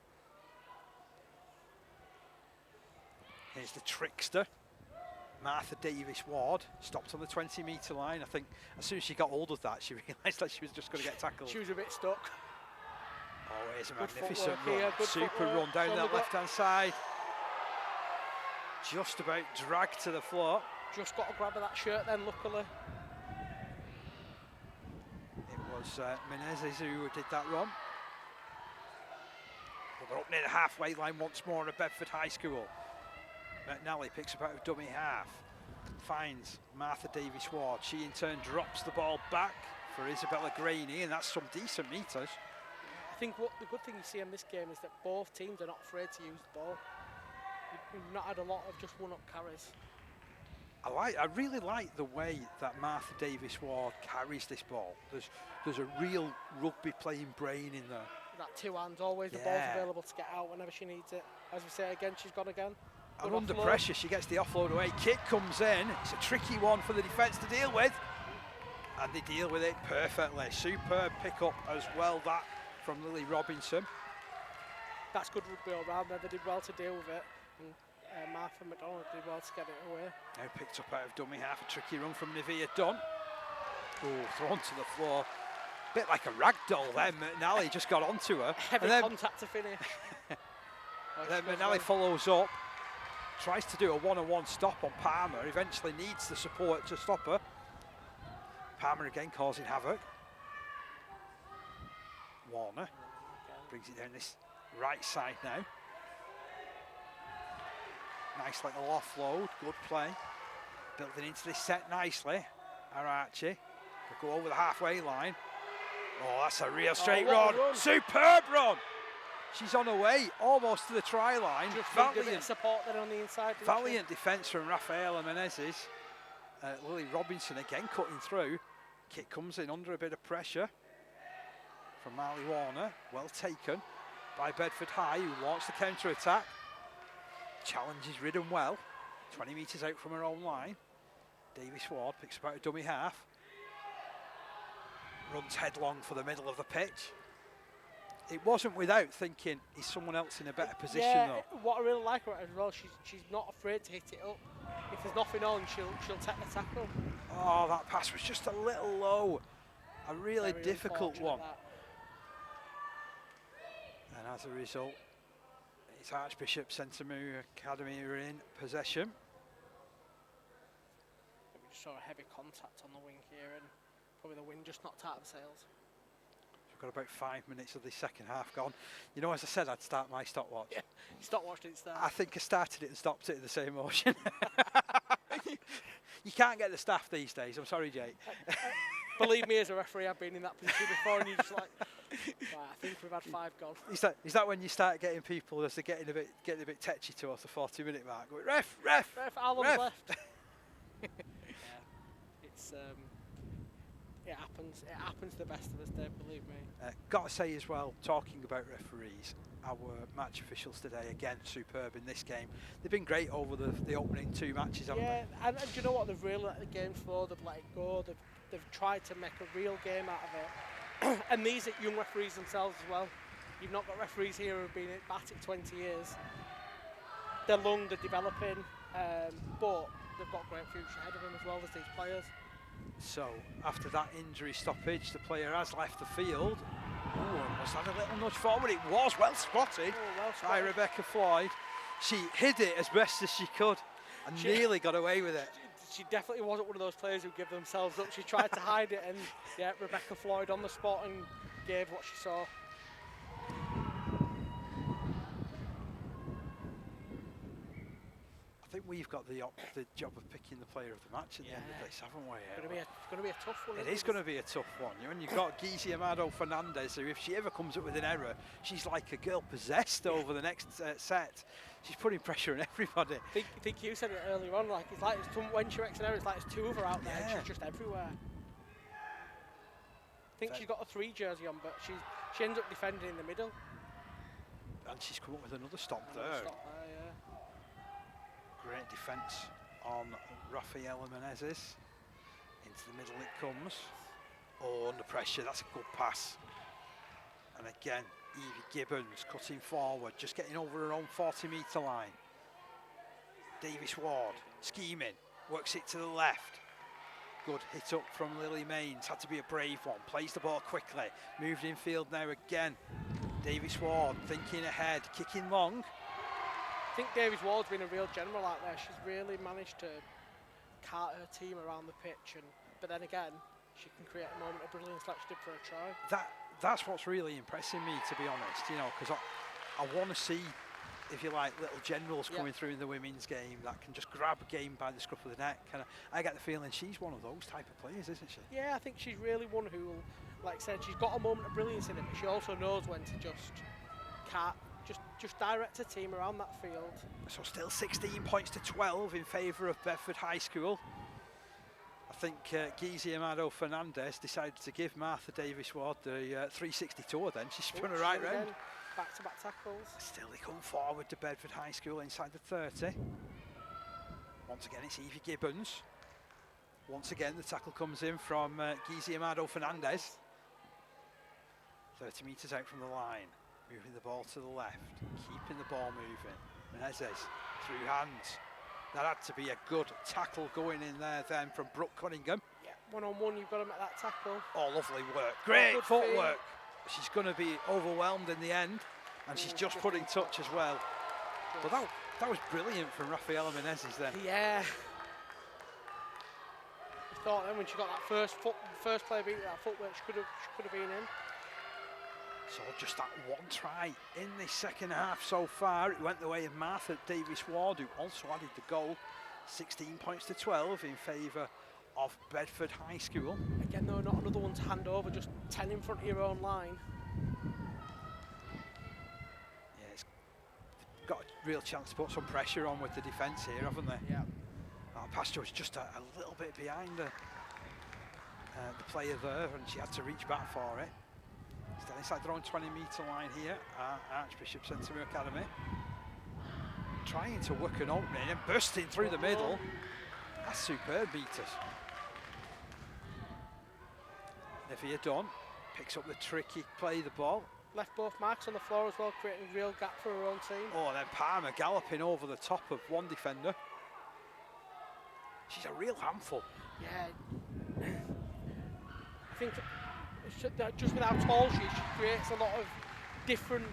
Here's the trickster, Martha Davis-Ward, stopped on the 20-metre line. I think as soon as she got hold of that, she realised that she was just going to get tackled. She was a bit stuck. Oh, here's a Good magnificent run. run, super run down that left-hand side. Just about dragged to the floor. Just got a grab of that shirt then, luckily. It was Menezes who did that run. But they're up near the halfway line once more at Bedford High School. McNally picks up out of dummy half, finds Martha Davis-Ward. She in turn drops the ball back for Isabella Graney, and that's some decent meters. I think what the good thing you see in this game is that both teams are not afraid to use the ball. We've not had a lot of just one-up carries. I really like the way that Martha Davis-Ward carries this ball. There's a real rugby playing brain in there. That two hands, always the ball's available to get out whenever she needs it. As we say again, she's gone again. And under pressure, she gets the offload away. Kick comes in. It's a tricky one for the defence to deal with. And they deal with it perfectly. Superb pick-up as well, that from Lily Robinson. That's good rugby all round there. They did well to deal with it. And Martha McDonald did well to get it away. Now picked up out of dummy half. A tricky run from Nivea Dunn. Oh, thrown to the floor. Bit like a rag doll then. McNally just got onto her. Heavy contact to finish. Then McNally follows up. Tries to do a one-on-one stop on Palmer, eventually needs the support to stop her. Palmer again causing havoc. Warner brings it down this right side now. Nice little offload, good play. Building into this set nicely. Archie will go over the halfway line. Oh, that's a real straight run. Superb run. She's on her way, almost to the try line. Just valiant support there on the inside. Valiant defence from Rafaela Menezes. Lily Robinson again cutting through. Kick comes in under a bit of pressure from Marley Warner. Well taken by Bedford High, who launched the counter-attack. Challenge is ridden well. 20 metres out from her own line. Davis-Ward picks up out a dummy half. Runs headlong for the middle of the pitch. It wasn't without thinking, is someone else in a better position though? What I really like about her as well, she's not afraid to hit it up. If there's nothing on, she'll take the tackle. Oh, that pass was just a little low. A really difficult one. And as a result, it's Archbishop Sentamu Academy who are in possession. We just saw a heavy contact on the wing here and probably the wind just knocked out of the sails. We've got about 5 minutes of the second half gone. You know, as I said, I'd start my stopwatch. Yeah, stopwatch didn't start. I think I started it and stopped it in the same motion. You can't get the staff these days. I'm sorry, Jake. Believe me, as a referee, I've been in that position before, and you're just like, right, I think we've had 5 gone. Is that when you start getting people as they're getting a bit tetchy towards the 40-minute mark? Going, ref, how long's ref. left? Yeah, it's it happens. It happens to the best of us, Dave. Believe me. Got to say as well, talking about referees, our match officials today again superb in this game. They've been great over the opening 2 matches, haven't they? Yeah, and do you know what? They've really let the game flow. They've let it go. They've tried to make a real game out of it. And these are young referees themselves as well. You've not got referees here who have been at it 20 years. They're young, they're developing, but they've got a great future ahead of them as well as these players. So, after that injury stoppage, the player has left the field. Oh, was that a little nudge forward? It was well spotted by Rebecca Floyd. She hid it as best as she could and nearly got away with it. She definitely wasn't one of those players who give themselves up. She tried to hide it, and yeah, Rebecca Floyd on the spot and gave what she saw. I think we've got the job of picking the player of the match at the end of this, haven't we? It's going to be a tough one. It is going to be a tough one. When you've got Gizzy Amado Fernandez, who if she ever comes up with an error, she's like a girl possessed over the next set. She's putting pressure on everybody. I think you said it earlier on. Like when she makes an error, it's like there's 2 of her out there. Yeah. And she's just everywhere. I think she's got a 3 jersey on, but she ends up defending in the middle. And she's come up with another stop there. Great defence on Rafaela Menezes. Into the middle it comes. Oh, under pressure, that's a good pass. And again, Evie Gibbons cutting forward, just getting over her own 40-metre line. Davis Ward scheming, works it to the left. Good hit up from Lily Mains, had to be a brave one. Plays the ball quickly, moved infield now again. Davis Ward thinking ahead, kicking long. I think Davis Ward's been a real general out there. She's really managed to cart her team around the pitch, but then again, she can create a moment of brilliance like she did for a try. That's what's really impressing me, to be honest, because I want to see, if you like, little generals coming through in the women's game that can just grab a game by the scruff of the neck. And I get the feeling she's one of those type of players, isn't she? Yeah, I think she's really one who, like I said, she's got a moment of brilliance in it, but she also knows when to just direct her team around that field. So still 16 points to 12 in favour of Bedford High School. I think Gizzy Amado Fernandez decided to give Martha Davis Ward the 360 tour then. She spun her right round. Back-to-back tackles. Still they come forward to Bedford High School inside the 30. Once again it's Evie Gibbons. Once again the tackle comes in from Gizzy Amado Fernandez. 30 metres out from the line. Moving the ball to the left. Keeping the ball moving. Menezes through hands. That had to be a good tackle going in there then from Brooke Cunningham. Yeah, one-on-one, you've got to make that tackle. Oh, lovely work. Great footwork. She's going to be overwhelmed in the end, and she's just put in touch as well. But that was brilliant from Rafaela Menezes then. Yeah. I thought then when she got that first play beat, that footwork, she could have been in. So just that one try in the second half so far. It went the way of Martha Davis Ward, who also added the goal. 16 points to 12 in favour of Bedford High School. Again, though, not another one to hand over, just 10 in front of your own line. Yeah, it's got a real chance to put some pressure on with the defence here, haven't they? Yeah. Pastor was just a little bit behind the player there, and she had to reach back for it. Still inside their own 20-metre line here at Archbishop Sentamu Academy. Trying to work an opening and bursting through the middle. That's superb beaters. Nivea Dunn picks up the tricky play, the ball. Left both marks on the floor as well, creating a real gap for her own team. Oh, and then Palmer galloping over the top of one defender. She's a real handful. Yeah. I think that just with how tall she is, she creates a lot of different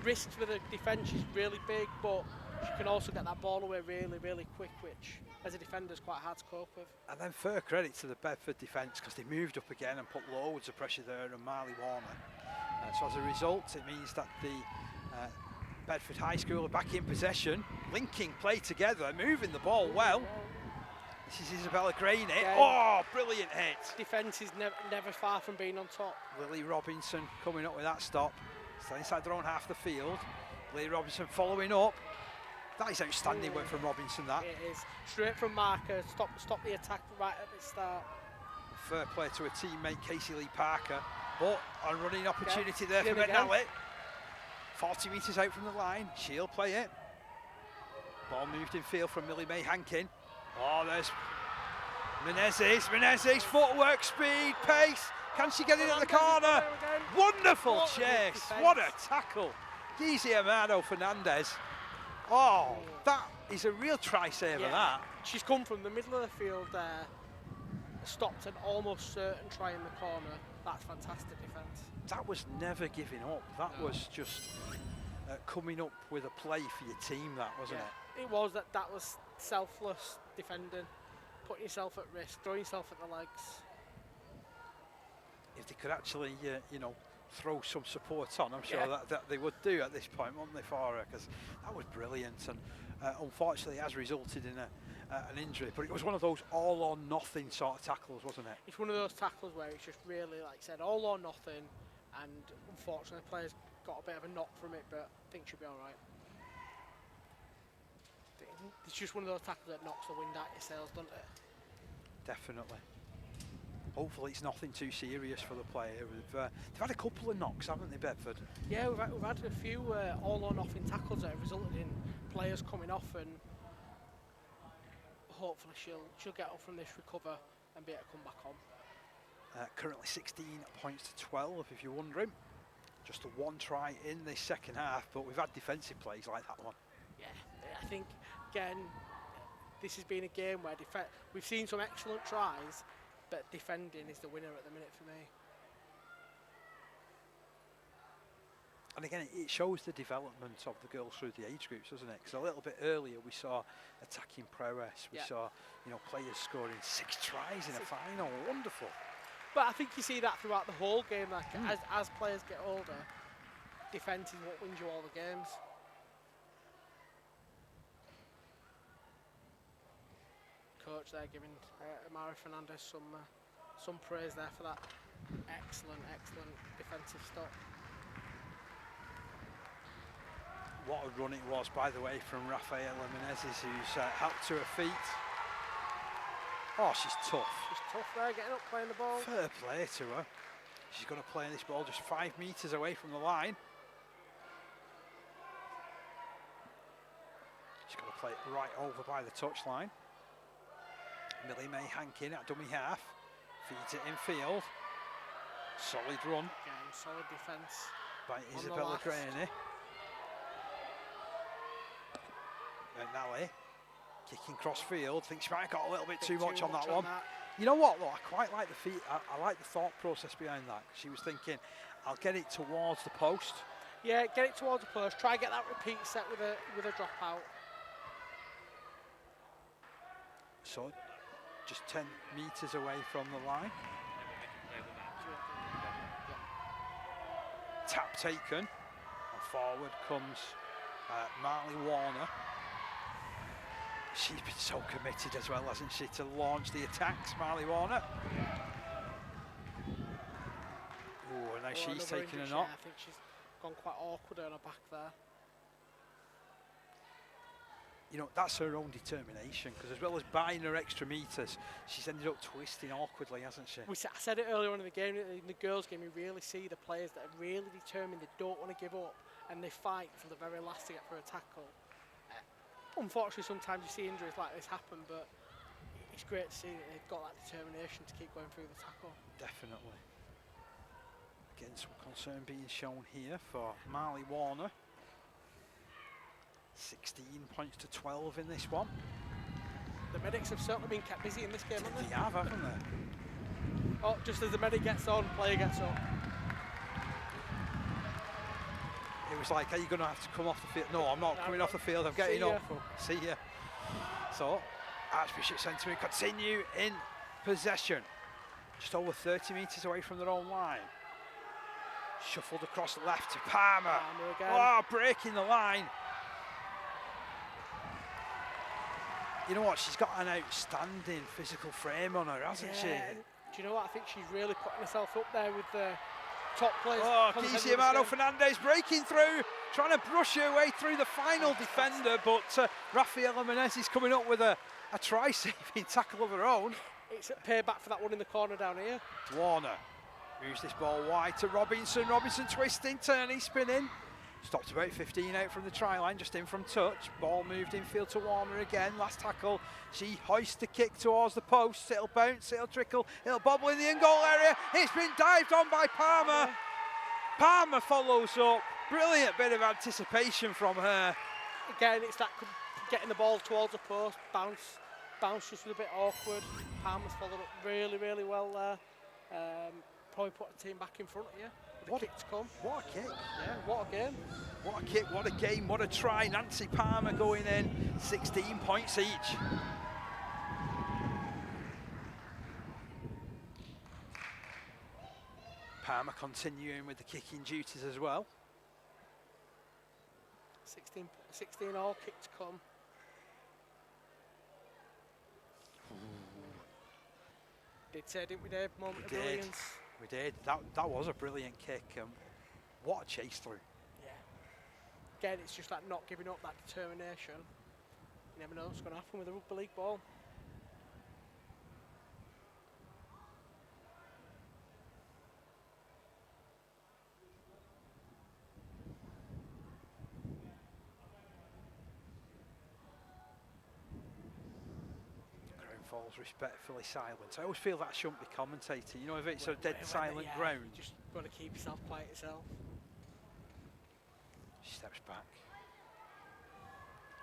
risks with her defence. She's really big, but she can also get that ball away really, really quick, which as a defender is quite hard to cope with. And then fair credit to the Bedford defence, because they moved up again and put loads of pressure there on Marley Warner. So as a result, it means that the Bedford High School are back in possession, linking play together, moving the ball well. This is Isabella Graney. Again, oh, brilliant hit. Defence is never far from being on top. Lily Robinson coming up with that stop. Still inside their own half of the field. Lily Robinson following up. That is outstanding work from Robinson, that. It is. Straight from marker, stop the attack right at the start. Fair play to her teammate Casey Lee Parker. But a running opportunity there for again. McNally. 40 metres out from the line. She'll play it. Ball moved in field from Millie May Hankin. Oh, there's Menezes, footwork, speed, pace. Can she get in at the corner? Wonderful chase. What a tackle. Gizi Amado Fernandez. Oh, that is a real try saver, that. She's come from the middle of the field there, stopped an almost certain try in the corner. That's fantastic defence. That was never giving up. That was just coming up with a play for your team, that, wasn't it? It was. That was selfless defending, putting yourself at risk, throwing yourself at the legs. If they could actually, throw some support on, I'm sure that they would do at this point, wouldn't they, for her? Because that was brilliant, and unfortunately, it has resulted in an injury. But it was one of those all-or-nothing sort of tackles, wasn't it? It's one of those tackles where it's just really, like I said, all or nothing, and unfortunately, the players got a bit of a knock from it, but I think she'll be all right. It's just one of those tackles that knocks the wind out your sails, doesn't it? Definitely. Hopefully it's nothing too serious for the player. They've had a couple of knocks, haven't they, Bedford? Yeah, we've had a few all or nothing tackles that have resulted in players coming off, and hopefully she'll get up from this, recover, and be able to come back on. Currently 16 points to 12, if you're wondering. Just the one try in this second half, but we've had defensive plays like that one. Yeah, I think, again, this has been a game where we've seen some excellent tries, but defending is the winner at the minute for me. And again, it shows the development of the girls through the age groups, doesn't it? Because a little bit earlier we saw attacking prowess, we saw players scoring 6 tries in a final. Wonderful. But I think you see that throughout the whole game. Like as players get older, defence is what wins you all the games. Coach there giving Amara Fernandez some praise there for that excellent defensive stop. What a run it was, by the way, from Rafaela Menezes, who's helped to her feet. Oh, she's tough. She's tough there, getting up, playing the ball. Fair play to her. She's going to play this ball just 5 metres away from the line. She's going to play it right over by the touchline. Millie May Hankin at dummy half. Feeds it in field. Solid run. Again, solid defence. By Isabella Graney. McNally. Kicking cross field. Think she might have got a little bit too much on that one. You know what, though? I quite like the feet. I like the thought process behind that. She was thinking, I'll get it towards the post. Yeah, get it towards the post. Try and get that repeat set with a dropout. So, just 10 metres away from the line. Tap taken. And forward comes Marley Warner. She's been so committed as well, hasn't she, to launch the attacks, Marley Warner. Oh, and now she's taking a knock. I think she's gone quite awkward on her back there. You know, that's her own determination, because as well as buying her extra metres, she's ended up twisting awkwardly, hasn't she? I said it earlier on in the game, in the girls' game, you really see the players that are really determined, they don't want to give up, and they fight till the very last to get for a tackle. Unfortunately, sometimes you see injuries like this happen, but it's great to see that they've got that determination to keep going through the tackle. Definitely. Again, some concern being shown here for Marley Warner. 16 points to 12 in this one. The medics have certainly been kept busy in this game, haven't they? They have, haven't they? Oh, just as the medic gets on, player gets up. It it was like, are you going to have to come off the field? No, I'm not coming off the field. I'm getting up. See ya. So, Archbishop Sentamu continue in possession. Just over 30 metres away from their own line. Shuffled across the left to Palmer. Oh, breaking the line. You know what? She's got an outstanding physical frame on her, hasn't she? Do you know what? I think she's really putting herself up there with the top players. Oh, Kizzy Amaro Fernandez breaking through, trying to brush her way through the final defender, but Rafaela Menezes is coming up with a try-saving tackle of her own. It's a payback for that one in the corner down here. Warner moves this ball wide to Robinson. Robinson twisting, turning, spinning. Stopped about 15 out from the try line, just in from touch. Ball moved infield to Warner again. Last tackle. She hoists the kick towards the post. It'll bounce, it'll trickle, it'll bobble in the in-goal area. It's been dived on by Palmer. Palmer follows up. Brilliant bit of anticipation from her. Again, it's that getting the ball towards the post, bounce just a bit awkward. Palmer's followed up really, really well there. Probably put the team back in front of you. What kick to come. What a kick. Yeah, what a game. What a kick, what a game, what a try. Nancy Palmer going in, 16 points each. Palmer continuing with the kicking duties as well. 16 all, kick to come. Did say, didn't we, Dave? Moment of brilliance. We did. That was a brilliant kick. What a chase through. Yeah. Again, it's just that not giving up, that determination. You never know what's going to happen with a rugby league ball. Falls respectfully silent. I always feel that shouldn't be commentating. You know, if it's a dead silent ground. Just got to keep yourself quiet yourself. She steps back.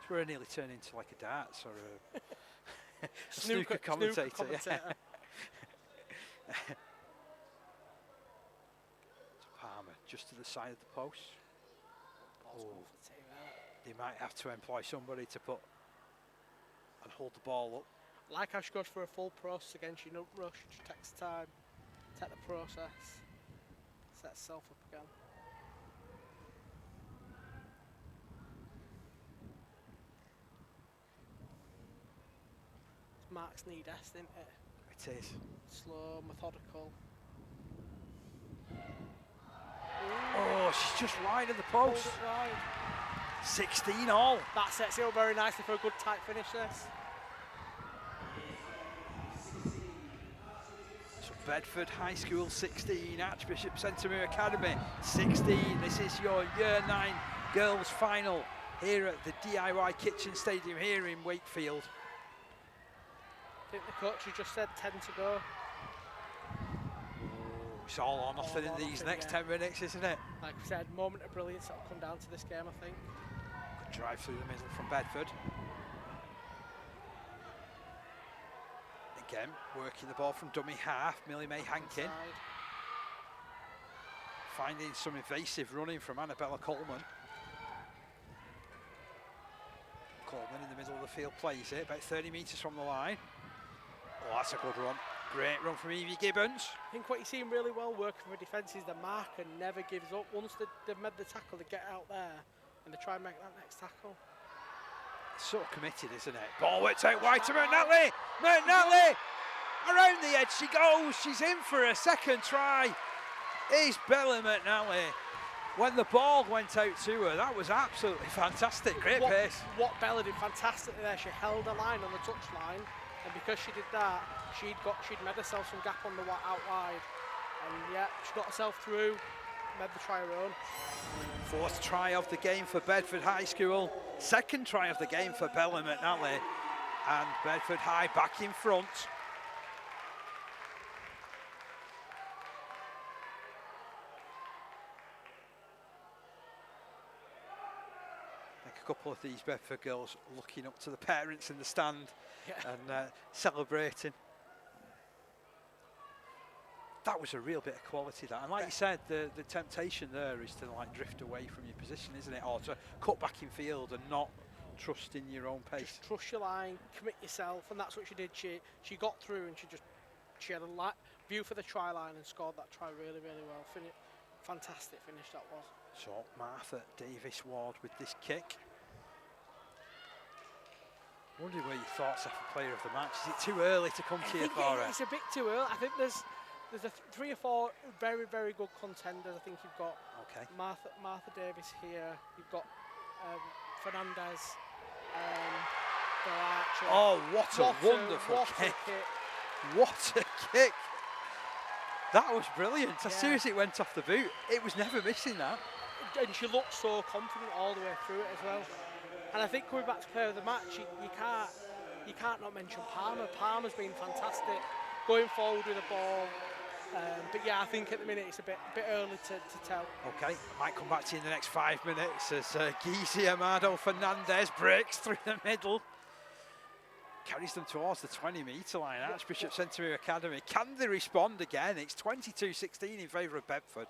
It's where I nearly turn into like a darts or a snooker commentator. Yeah. Palmer just to the side of the post. They might have to employ somebody to put and hold the ball up. Like how she goes for a full process again, she don't rush, she takes time, take the process, sets herself up again. It's Mark's knee-est, isn't it? It is. Slow, methodical. Oh, she's just wide of the post. 16 all. That sets it up very nicely for a good tight finish, this. Bedford High School 16, Archbishop Sentamu Academy 16. This is your Year 9 girls final here at the DIY Kitchen Stadium here in Wakefield. I think the coach has just said 10 to go. It's all or nothing in these next 10 minutes, isn't it? Like we said, moment of brilliance that'll come down to this game, I think. Good drive through the middle from Bedford. Again, working the ball from dummy half, Millie May Hankin. Finding some evasive running from Annabella Coleman. Coleman in the middle of the field plays it, about 30 metres from the line. Oh, that's a good run. Great run from Evie Gibbons. I think what you're seeing really well working for defence is the marker never gives up. Once they've made the tackle, they get out there and they try and make that next tackle. So committed, isn't it? Ball worked out wide to McNally. McNally! Around the edge she goes. She's in for a second try. Is Bella McNally. When the ball went out to her, that was absolutely fantastic. Great pace. What Bella did fantastically there, she held her line on the touch line, and because she did that, she'd made herself some gap on the out wide. And yeah, she got herself through, made the try her own. Fourth try of the game for Bedford High School. Second try of the game for Bella McNally. And Bedford High back in front. I think a couple of these Bedford girls looking up to the parents in the stand and celebrating. that was a real bit of quality, that. And like you said, the temptation there is to like drift away from your position, isn't it? Or to cut back in field and not trust in your own pace. Just trust your line, commit yourself, and that's what she did. She got through, and she had a view for the try line and scored that try really, really well. Fantastic finish that was. So Martha Davis-Ward with this kick. Wondering where your thoughts are for player of the match. Is it too early to come to you for it? It's a bit too early. I think there's three or four very, very good contenders. I think you've got Martha Davis here. You've got Fernandez. Oh, what a wonderful kick. What a kick. That was brilliant. As soon as it went off the boot, it was never missing that. And she looked so confident all the way through it as well. And I think coming back to player of the match, you can't not mention Palmer. Palmer's been fantastic going forward with the ball. But yeah, I think at the minute it's a bit early to tell. Okay, I might come back to you in the next 5 minutes as Gizi Amado Fernandez breaks through the middle. Carries them towards the 20-metre line. Archbishop Sentamu Academy. Can they respond again? It's 22-16 in favour of Bedford.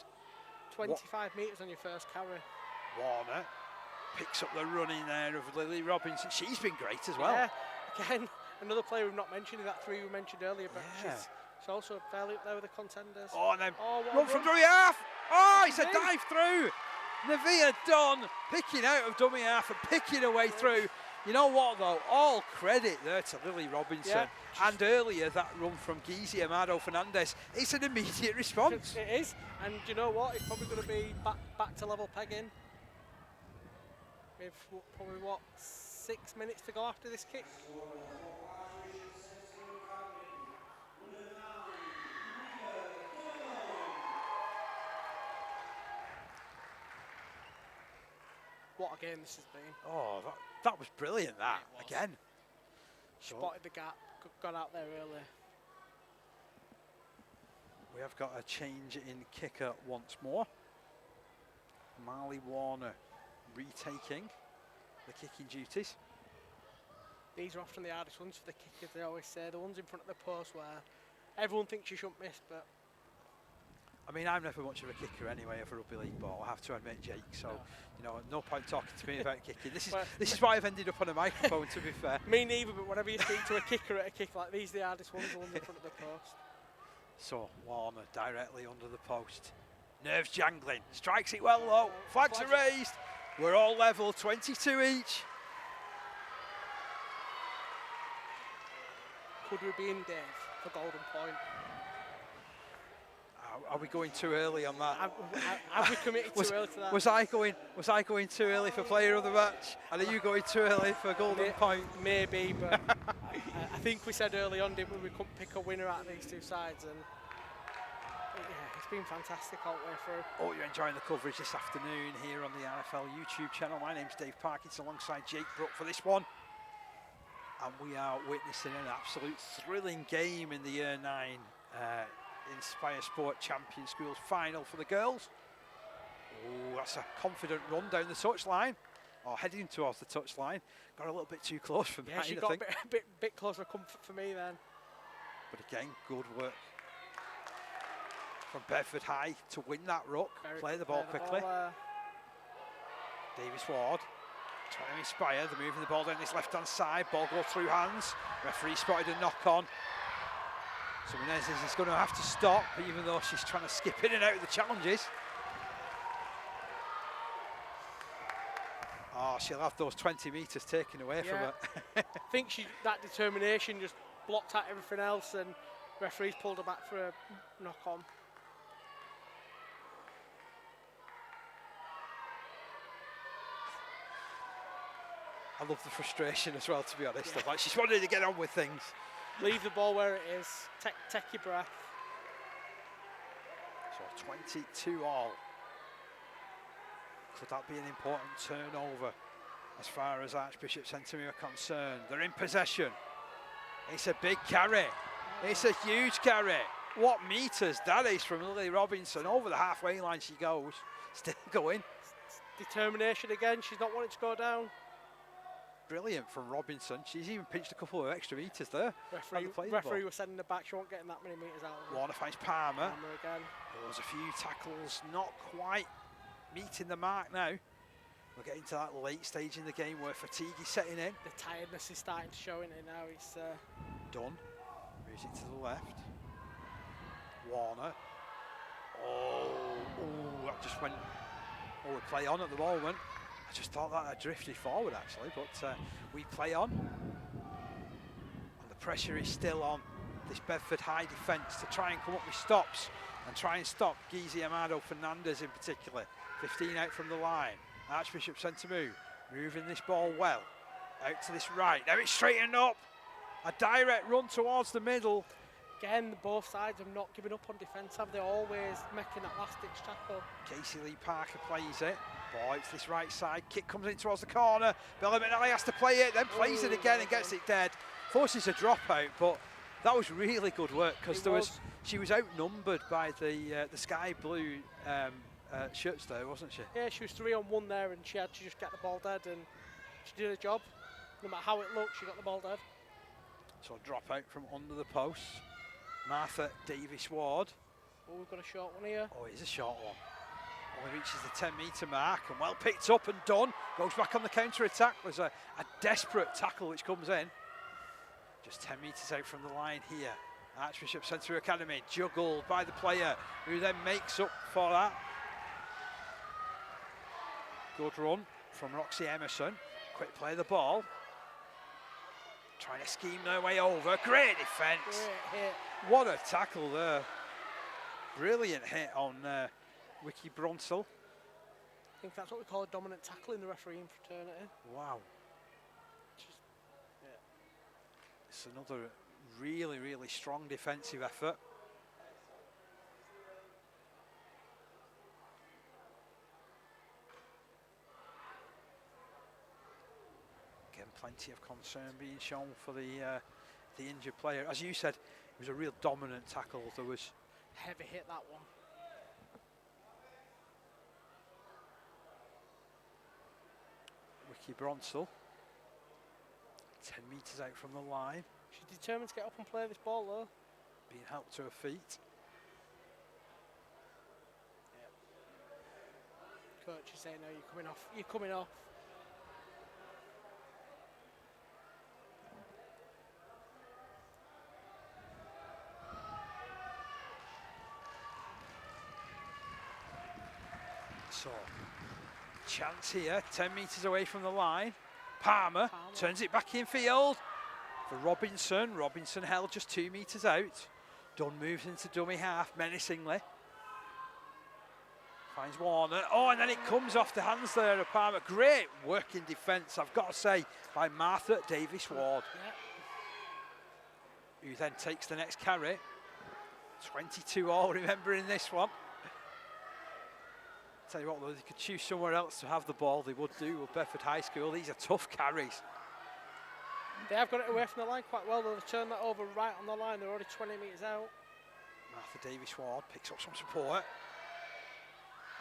25 metres on your first carry. Warner picks up the running there of Lily Robinson. She's been great as well. Yeah, again, another player we've not mentioned in that three we mentioned earlier, but she's also fairly up there with the contenders. Oh, and then run from dummy half. Oh, it's a dive through. Navia Dunn picking out of dummy half and picking her way through. You know what, though? All credit there to Lily Robinson. Yeah. And earlier, that run from Gizi Amado Fernandez. It's an immediate response. It is. And you know what? It's probably going to be back to level pegging. With probably, 6 minutes to go after this kick? What a game this has been. Oh, that was brilliant, that, again. Spotted the gap, got out there early. We have got a change in kicker once more. Marley Warner retaking the kicking duties. These are often the hardest ones for the kickers, they always say. The ones in front of the post where everyone thinks you shouldn't miss, but... I mean, I'm never much of a kicker anyway of a rugby league ball, I have to admit, Jake. So, you know, no point talking to me about kicking. This is why I've ended up on a microphone, to be fair. Me neither, but whenever you speak to a kicker at a kick like these, the hardest ones, the ones in front of the post. So, Warner directly under the post. Nerves jangling, strikes it well low, flags are raised. We're all level, 22 each. Could we be in, Dave, for golden point? Are we going too early on that? Have we committed too early to that? Was I going too early for player of the match? And are you going too early for golden point? Maybe, but I think we said early on, didn't we couldn't pick a winner out of these two sides, and yeah, it's been fantastic all the way through. Oh, you're enjoying the coverage this afternoon here on the RFL YouTube channel. My name's Dave Parkinson alongside Jake Brook for this one. And we are witnessing an absolute thrilling game in the Year 9 inspiresport Champion Schools final for the girls. Oh, that's a confident run down the touchline, or heading towards the touchline. Got a little bit too close for me. Yeah, she got a bit closer comfort for me then. But again, good work from Bedford High to win that ruck. Play the ball quickly. Davis-Ward trying to inspire. They're moving the ball down this left-hand side. Ball goes through hands. Referee spotted a knock on. So Menezes is going to have to stop, even though she's trying to skip in and out of the challenges. Oh, she'll have those 20 metres taken away from her. I think that determination just blocked out everything else, and referees pulled her back for a knock on. I love the frustration as well, to be honest. Like, she's wanted to get on with things. Leave the ball where it is. Take your breath. So 22 all. Could that be an important turnover as far as Archbishop Sentamu are concerned? They're in possession. It's a big carry. It's a huge carry. What metres that is from Lily Robinson. Over the halfway line she goes. Still going. Determination again. She's not wanting to go down. brilliant from Robinson. She's even pinched a couple of extra metres there. Referee was sending her back. She won't get that many metres out of her. Warner finds Palmer. Palmer again. There was a few tackles not quite meeting the mark now. We're getting to that late stage in the game where fatigue is setting in. The tiredness is starting to show in it now. It's Dunn moves it to the left. Warner. Oh, that just went we play on at the moment. I just thought that had drifted forward actually, but we play on. And the pressure is still on this Bedford High defence to try and come up with stops and try and stop Gizi Amado Fernandez in particular. 15 out from the line. Archbishop Sentamu moving this ball well. Out to this right. Now it's straightened up. A direct run towards the middle. Again, both sides have not given up on defence, have they? Always making that last-ditch tackle. Casey Lee Parker plays it. Ball out to this right side. Kick comes in towards the corner. Bella McNally has to play it, then plays it again and gets it dead. Forces a dropout, but that was really good work because she was outnumbered by the sky blue shirts there, wasn't she? Yeah, she was 3-on-1 there, and she had to just get the ball dead, and she did her job. No matter how it looked, she got the ball dead. So a drop out from under the post. Martha Davis-Ward. Oh, we've got a short one here. Oh, it is a short one. Only reaches the 10-metre mark and well picked up and done. Goes back on the counter-attack. There's a desperate tackle which comes in. Just 10 metres out from the line here. Archbishop Sentamu Academy juggled by the player who then makes up for that. Good run from Roxy Emerson. Quick play of the ball. Trying to scheme their way over. Great defence. Great hit. What a tackle there. Brilliant hit on Vicky Bronsell. I think that's what we call a dominant tackle in the refereeing fraternity. Wow. It's another really, really strong defensive effort. Again, plenty of concern being shown for the injured player. As you said, it was a real dominant tackle. There was heavy hit, that one. Vicky Bronsell, 10 metres out from the line. She's determined to get up and play this ball though. Being helped to her feet. Yeah. Coach is saying, no, you're coming off. You're coming off. So, chance here, 10 metres away from the line. Palmer turns it back in field for Robinson. Robinson held just 2 metres out. Dunn moves into dummy half menacingly. Finds Warner. Oh, and then it comes off the hands there of Palmer. Great work in defence, I've got to say, by Martha Davis-Ward. Yeah. Who then takes the next carry. 22 all, remembering this one. Tell you what, though, they could choose somewhere else to have the ball, they would do with Bedford High School. These are tough carries. They have got it away from the line quite well, though. They've turned that over right on the line. They're already 20 metres out. Martha Davis-Ward picks up some support.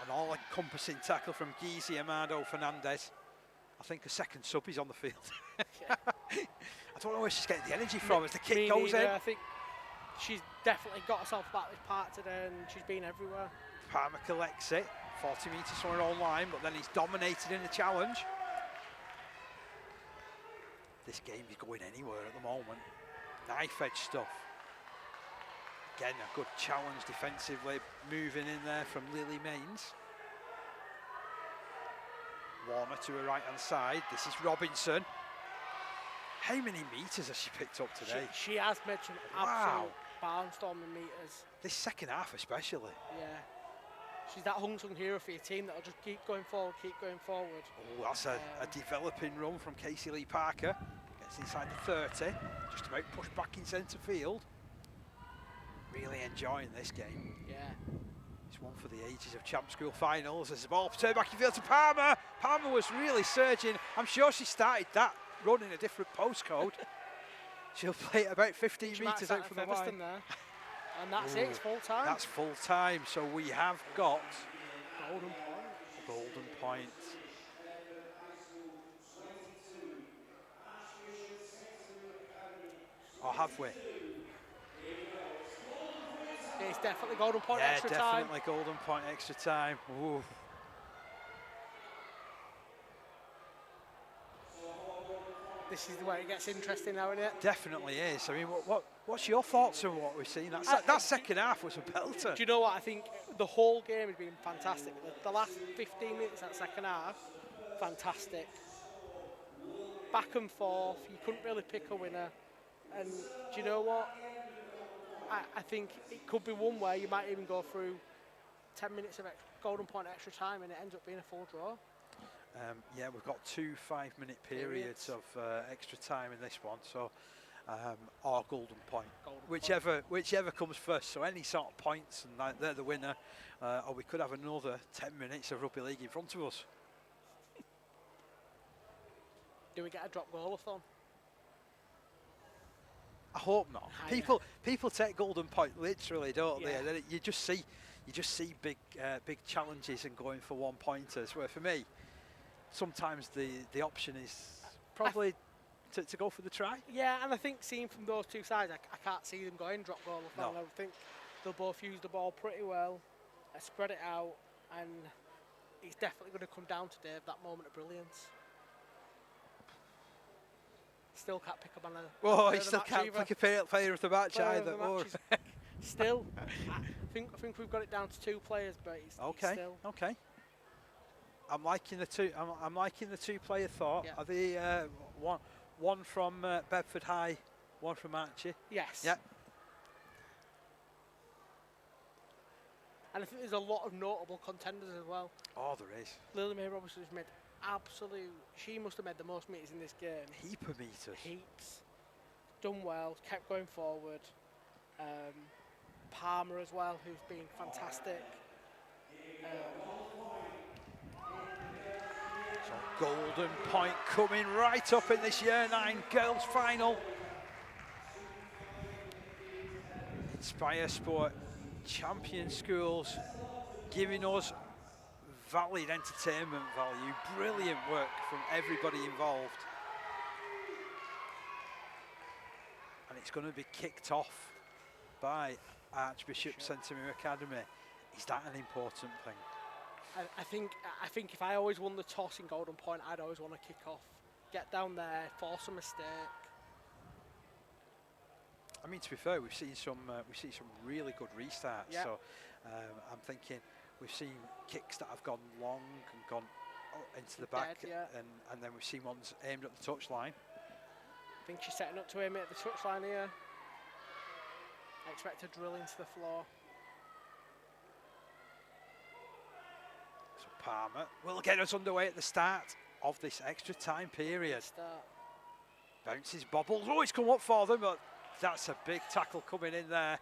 An all-encompassing tackle from Gizi Amado Fernandez. I think a second sub is on the field. Yeah. I don't know where she's getting the energy from as the kick goes in. I think she's definitely got herself back this part today, and she's been everywhere. Palmer collects it. 40 metres from her own line, but then he's dominated in the challenge. This game is going anywhere at the moment. Knife-edge stuff. Again, a good challenge defensively, moving in there from Lily Mains. Warner to her right-hand side. This is Robinson. How many metres has she picked up today? She has made some absolute barnstorming metres. This second half especially. Yeah. She's that unsung hero for your team that'll just keep going forward, keep going forward. Oh, that's a developing run from Casey Lee Parker. Gets inside the 30, just about pushed back in centre field. Really enjoying this game. Yeah. It's one for the ages of Champ School finals. As the ball turned back in field to Palmer. Palmer was really surging. I'm sure she started that run in a different postcode. She'll play it about 15 metres out from the line. There. And that's it, it's full time. That's full time, so we have got golden point. Golden point. Or have we? Yeah, it's definitely golden point Yeah, extra time. definitely golden point extra time. Ooh. This is where it gets interesting now, isn't it? Definitely is. I mean, what's your thoughts on what we've seen? That second half was a belter. Do you know what? I think the whole game has been fantastic. The last 15 minutes of that second half, fantastic. Back and forth, you couldn't really pick a winner. And do you know what? I think it could be one where you might even go through 10 minutes of golden point extra time and it ends up being a full draw. Yeah, we've got 2 5-minute periods of extra time in this one, so or golden point, whichever comes first. So any sort of points, and they're the winner, or we could have another 10 minutes of rugby league in front of us. Do we get a drop goal-a-thon? I hope not. People take golden point literally, don't they? And then you just see big challenges and going for 1-pointers. Where for me, sometimes the option is probably to go for the try. Yeah, and I think seeing from those two sides, I can't see them going drop goal. No. I think they'll both use the ball pretty well, spread it out, and it's definitely going to come down to Dave, that moment of brilliance. Still can't pick up on a. Oh, he still can't pick a player of the match either. Still, I think we've got it down to 2 players, but it's still. Okay. I'm liking the two. I'm liking the 2-player thought. Yeah. Are they one from Bedford High, one from Archie? Yes. Yeah. And I think there's a lot of notable contenders as well. Oh, there is. Lily Mae Robinson has made she must have made the most meters in this game. Heap of meters. Heaps. Done well, kept going forward. Palmer as well, who's been fantastic. So golden point coming right up in this Year 9 girls final. Inspiresport champion schools giving us valid entertainment value, brilliant work from everybody involved. And it's going to be kicked off by Archbishop Sentamu Academy. Is that an important thing? I think if I always won the toss in golden point, I'd always want to kick off, get down there, force a mistake. I mean, to be fair, we've seen some really good restarts. Yep. So I'm thinking we've seen kicks that have gone long and gone into the back, and then we've seen ones aimed at the touchline. I think she's setting up to aim it at the touchline here. I expect a drill into the floor. So Palmer will get us underway at the start of this extra time period. Bounces, bobbles. Oh, it's come up for them, but that's a big tackle coming in there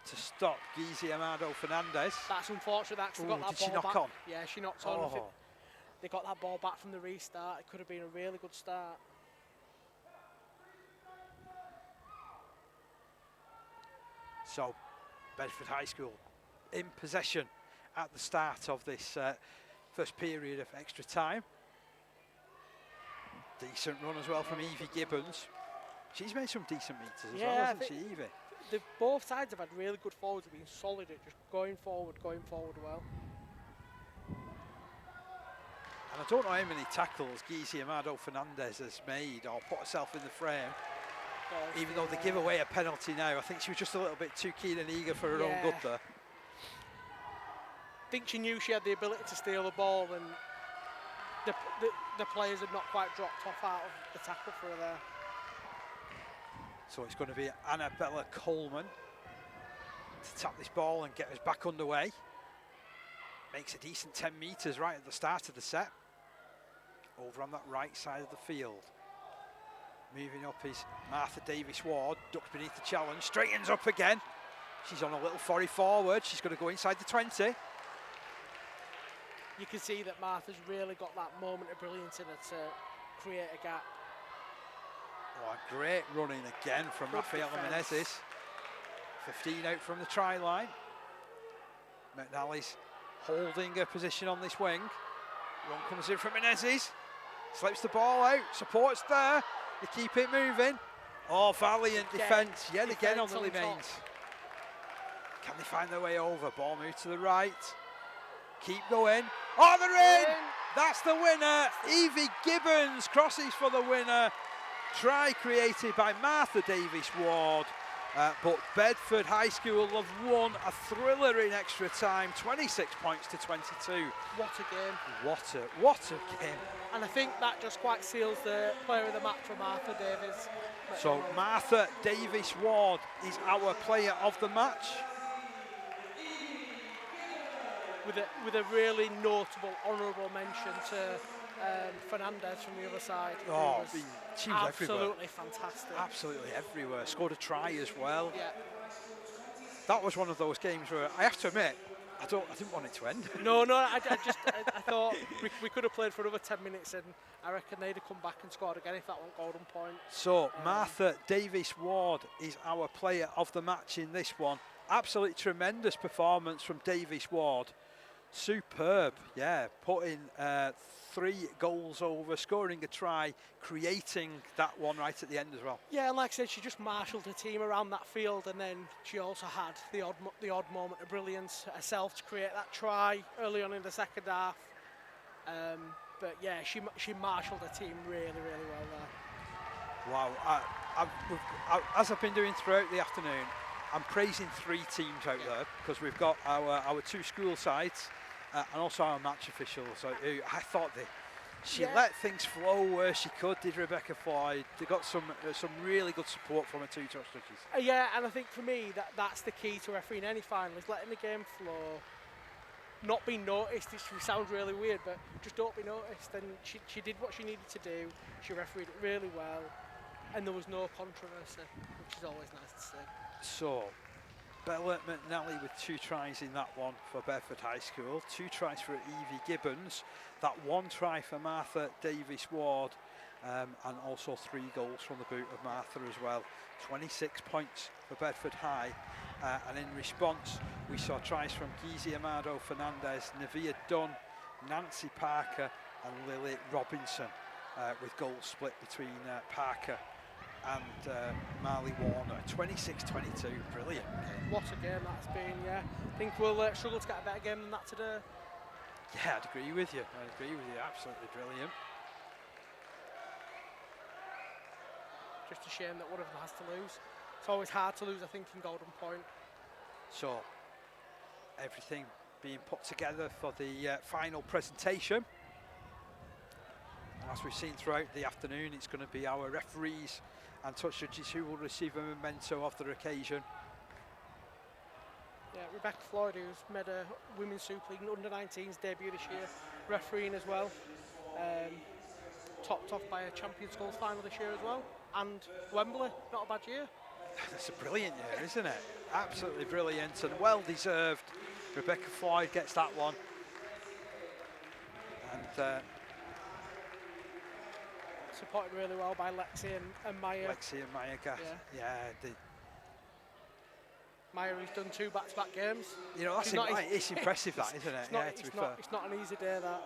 to stop Gizi Amado Fernandez. That's unfortunate. They actually got that ball did she knock back. on? Yeah, she knocked on. They got that ball back from the restart. It could have been a really good start. So, Bedford High School in possession at the start of this first period of extra time. Decent run as well from Evie Gibbons. She's made some decent meters as well, hasn't she, Evie? Both sides have had really good forwards. Have been solid at just going forward well. And I don't know how many tackles Gizi Amado Fernandez has made or put herself in the frame. Even though they give away a penalty now, I think she was just a little bit too keen and eager for her own good there. I think she knew she had the ability to steal the ball, and the players had not quite dropped off out of the tackle for her there. So it's going to be Annabella Coleman to tap this ball and get us back underway. Makes a decent 10 metres right at the start of the set. Over on that right side of the field. Moving up is Martha Davis-Ward, ducks beneath the challenge, straightens up again. She's on a little 40 forward, she's going to go inside the 20. You can see that Martha's really got that moment of brilliance in her to create a gap. Oh, a great running again from Rafaela Menezes. 15 out from the try line. McNally's holding her position on this wing. Run comes in from Menezes. Slips the ball out, support's there. They keep it moving. Oh, valiant defence yet again on the top. Mains. Can they find their way over? Ball moved to the right. Keep going. Oh, they're in! That's the winner. Evie Gibbons crosses for the winner. Try created by Martha Davis-Ward. But Bedford High School have won a thriller in extra time, 26 points to 22. What a game. What a game. And I think that just quite seals the player of the match for Martha Davis. So Martha Davis-Ward is our player of the match. With a really notable honourable mention to Fernandez from the other side. Oh, she was absolutely everywhere. fantastic. Absolutely everywhere. Scored a try as well. Yeah. That was one of those games where I have to admit, I didn't want it to end. No, I thought we could have played for another 10 minutes, and I reckon they'd have come back and scored again if that one golden point. So Martha Davis-Ward is our player of the match in this one. Absolutely tremendous performance from Davis-Ward. Superb, yeah, putting 3 goals over, scoring a try, creating that one right at the end as well. Yeah, and like I said, she just marshalled her team around that field, and then she also had the odd moment of brilliance herself to create that try early on in the second half. But yeah, she marshalled her team really, really well there. Wow, as I've been doing throughout the afternoon, I'm praising 3 teams out there because we've got our 2 school sides and also our match officials. I thought she let things flow where she could, did Rebecca Floyd. They got some really good support from her 2 touch judges. Yeah, and I think for me that's the key to refereeing any final, is letting the game flow, not being noticed. It sounds really weird, but just don't be noticed. And she did what she needed to do. She refereed it really well, and there was no controversy, which is always nice to see. So, Bella McNally with 2 tries in that one for Bedford High School, 2 tries for Evie Gibbons, that 1 try for Martha Davis-Ward, and also 3 goals from the boot of Martha as well. 26 points for Bedford High, and in response we saw tries from Gizi Amado Fernandez, Navia Dunn, Nancy Parker and Lily Robinson, with goals split between Parker and Marley Warner. 26-22, brilliant. What a game that's been, yeah. I think we'll struggle to get a better game than that today. Yeah, I'd agree with you. Absolutely brilliant. Just a shame that one of them has to lose. It's always hard to lose, I think, in Golden Point. So, everything being put together for the final presentation. As we've seen throughout the afternoon, it's going to be our referees and touch judges who will receive a memento of their occasion. Yeah, Rebecca Floyd, who's made a Women's Super League under-19s debut this year, refereeing as well. Topped off by a Champions Schools final this year as well. And Wembley, not a bad year. That's a brilliant year, isn't it? Absolutely brilliant and well deserved. Rebecca Floyd gets that one. And supported really well by Lexi and Maya. Lexi and Maya Gass. Yeah. Maya, who's done 2 back-to-back games. You know, it's impressive, that, isn't it? It's not an easy day, that.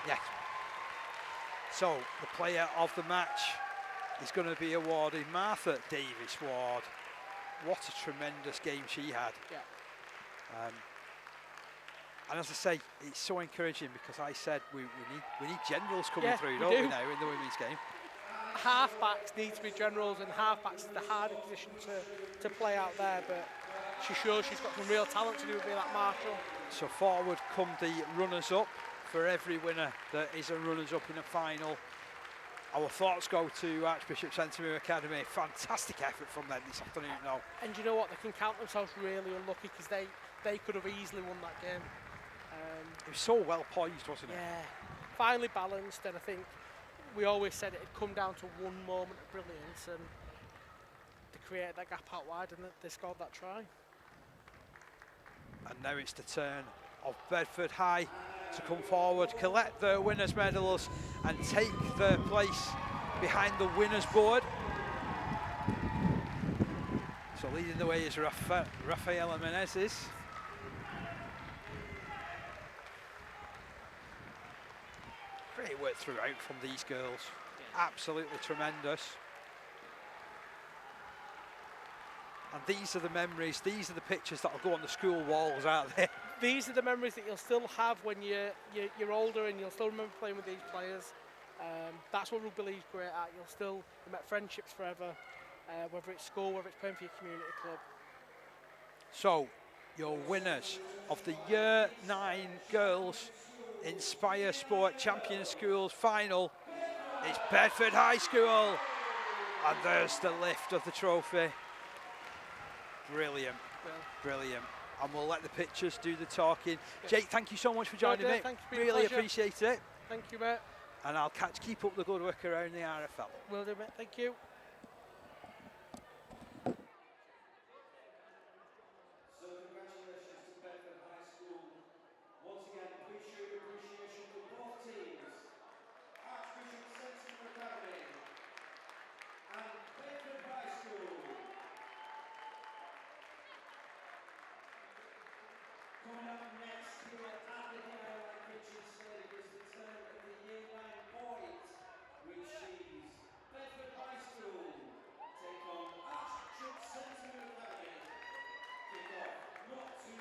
Yes. So the player of the match is going to be awarded Martha Davis-Ward. What a tremendous game she had. Yeah. And as I say, it's so encouraging because I said we need generals coming through, don't we now, in the women's game? Half-backs need to be generals, and half-backs is the harder position to play out there, but she shows she's got some real talent to do with being that marshal. So forward come the runners-up. For every winner, there is a runners-up in a final. Our thoughts go to Archbishop Sentamu Academy. Fantastic effort from them this afternoon, though. And you know what? They can count themselves really unlucky because they could have easily won that game. It was so well poised, wasn't it? Yeah, finely balanced, and I think we always said it'd come down to one moment of brilliance, and they created that gap out wide, and they scored that try. And now it's the turn of Bedford High to come forward, collect their winners' medals and take their place behind the winners' board. So leading the way is Rafaela Menezes. Great work throughout from these girls. Absolutely tremendous. And these are the memories, these are the pictures that will go on the school walls, aren't they? These are the memories that you'll still have when you're older, and you'll still remember playing with these players. That's what rugby league's great at. You make friendships forever, whether it's school, whether it's playing for your community club. So, your winners of the Year 9 Girls Inspire Sport Champion Schools final is Bedford High School. And there's the lift of the trophy. Brilliant, brilliant. And we'll let the pictures do the talking. Jake, thank you so much for joining me. Really appreciate it. Thank you, mate. And I'll keep up the good work around the RFL. Will do, mate. Thank you. So congratulations to Bedford High School. Once again, please show your appreciation to both teams. Archbishop Sentamu Academy and Bedford High School. Coming up next here at the DIY Kitchen Stage is the turn of the Year 9 boys, which sees Bedford High School take on Archbishop Sentamu Academy. Kick off not too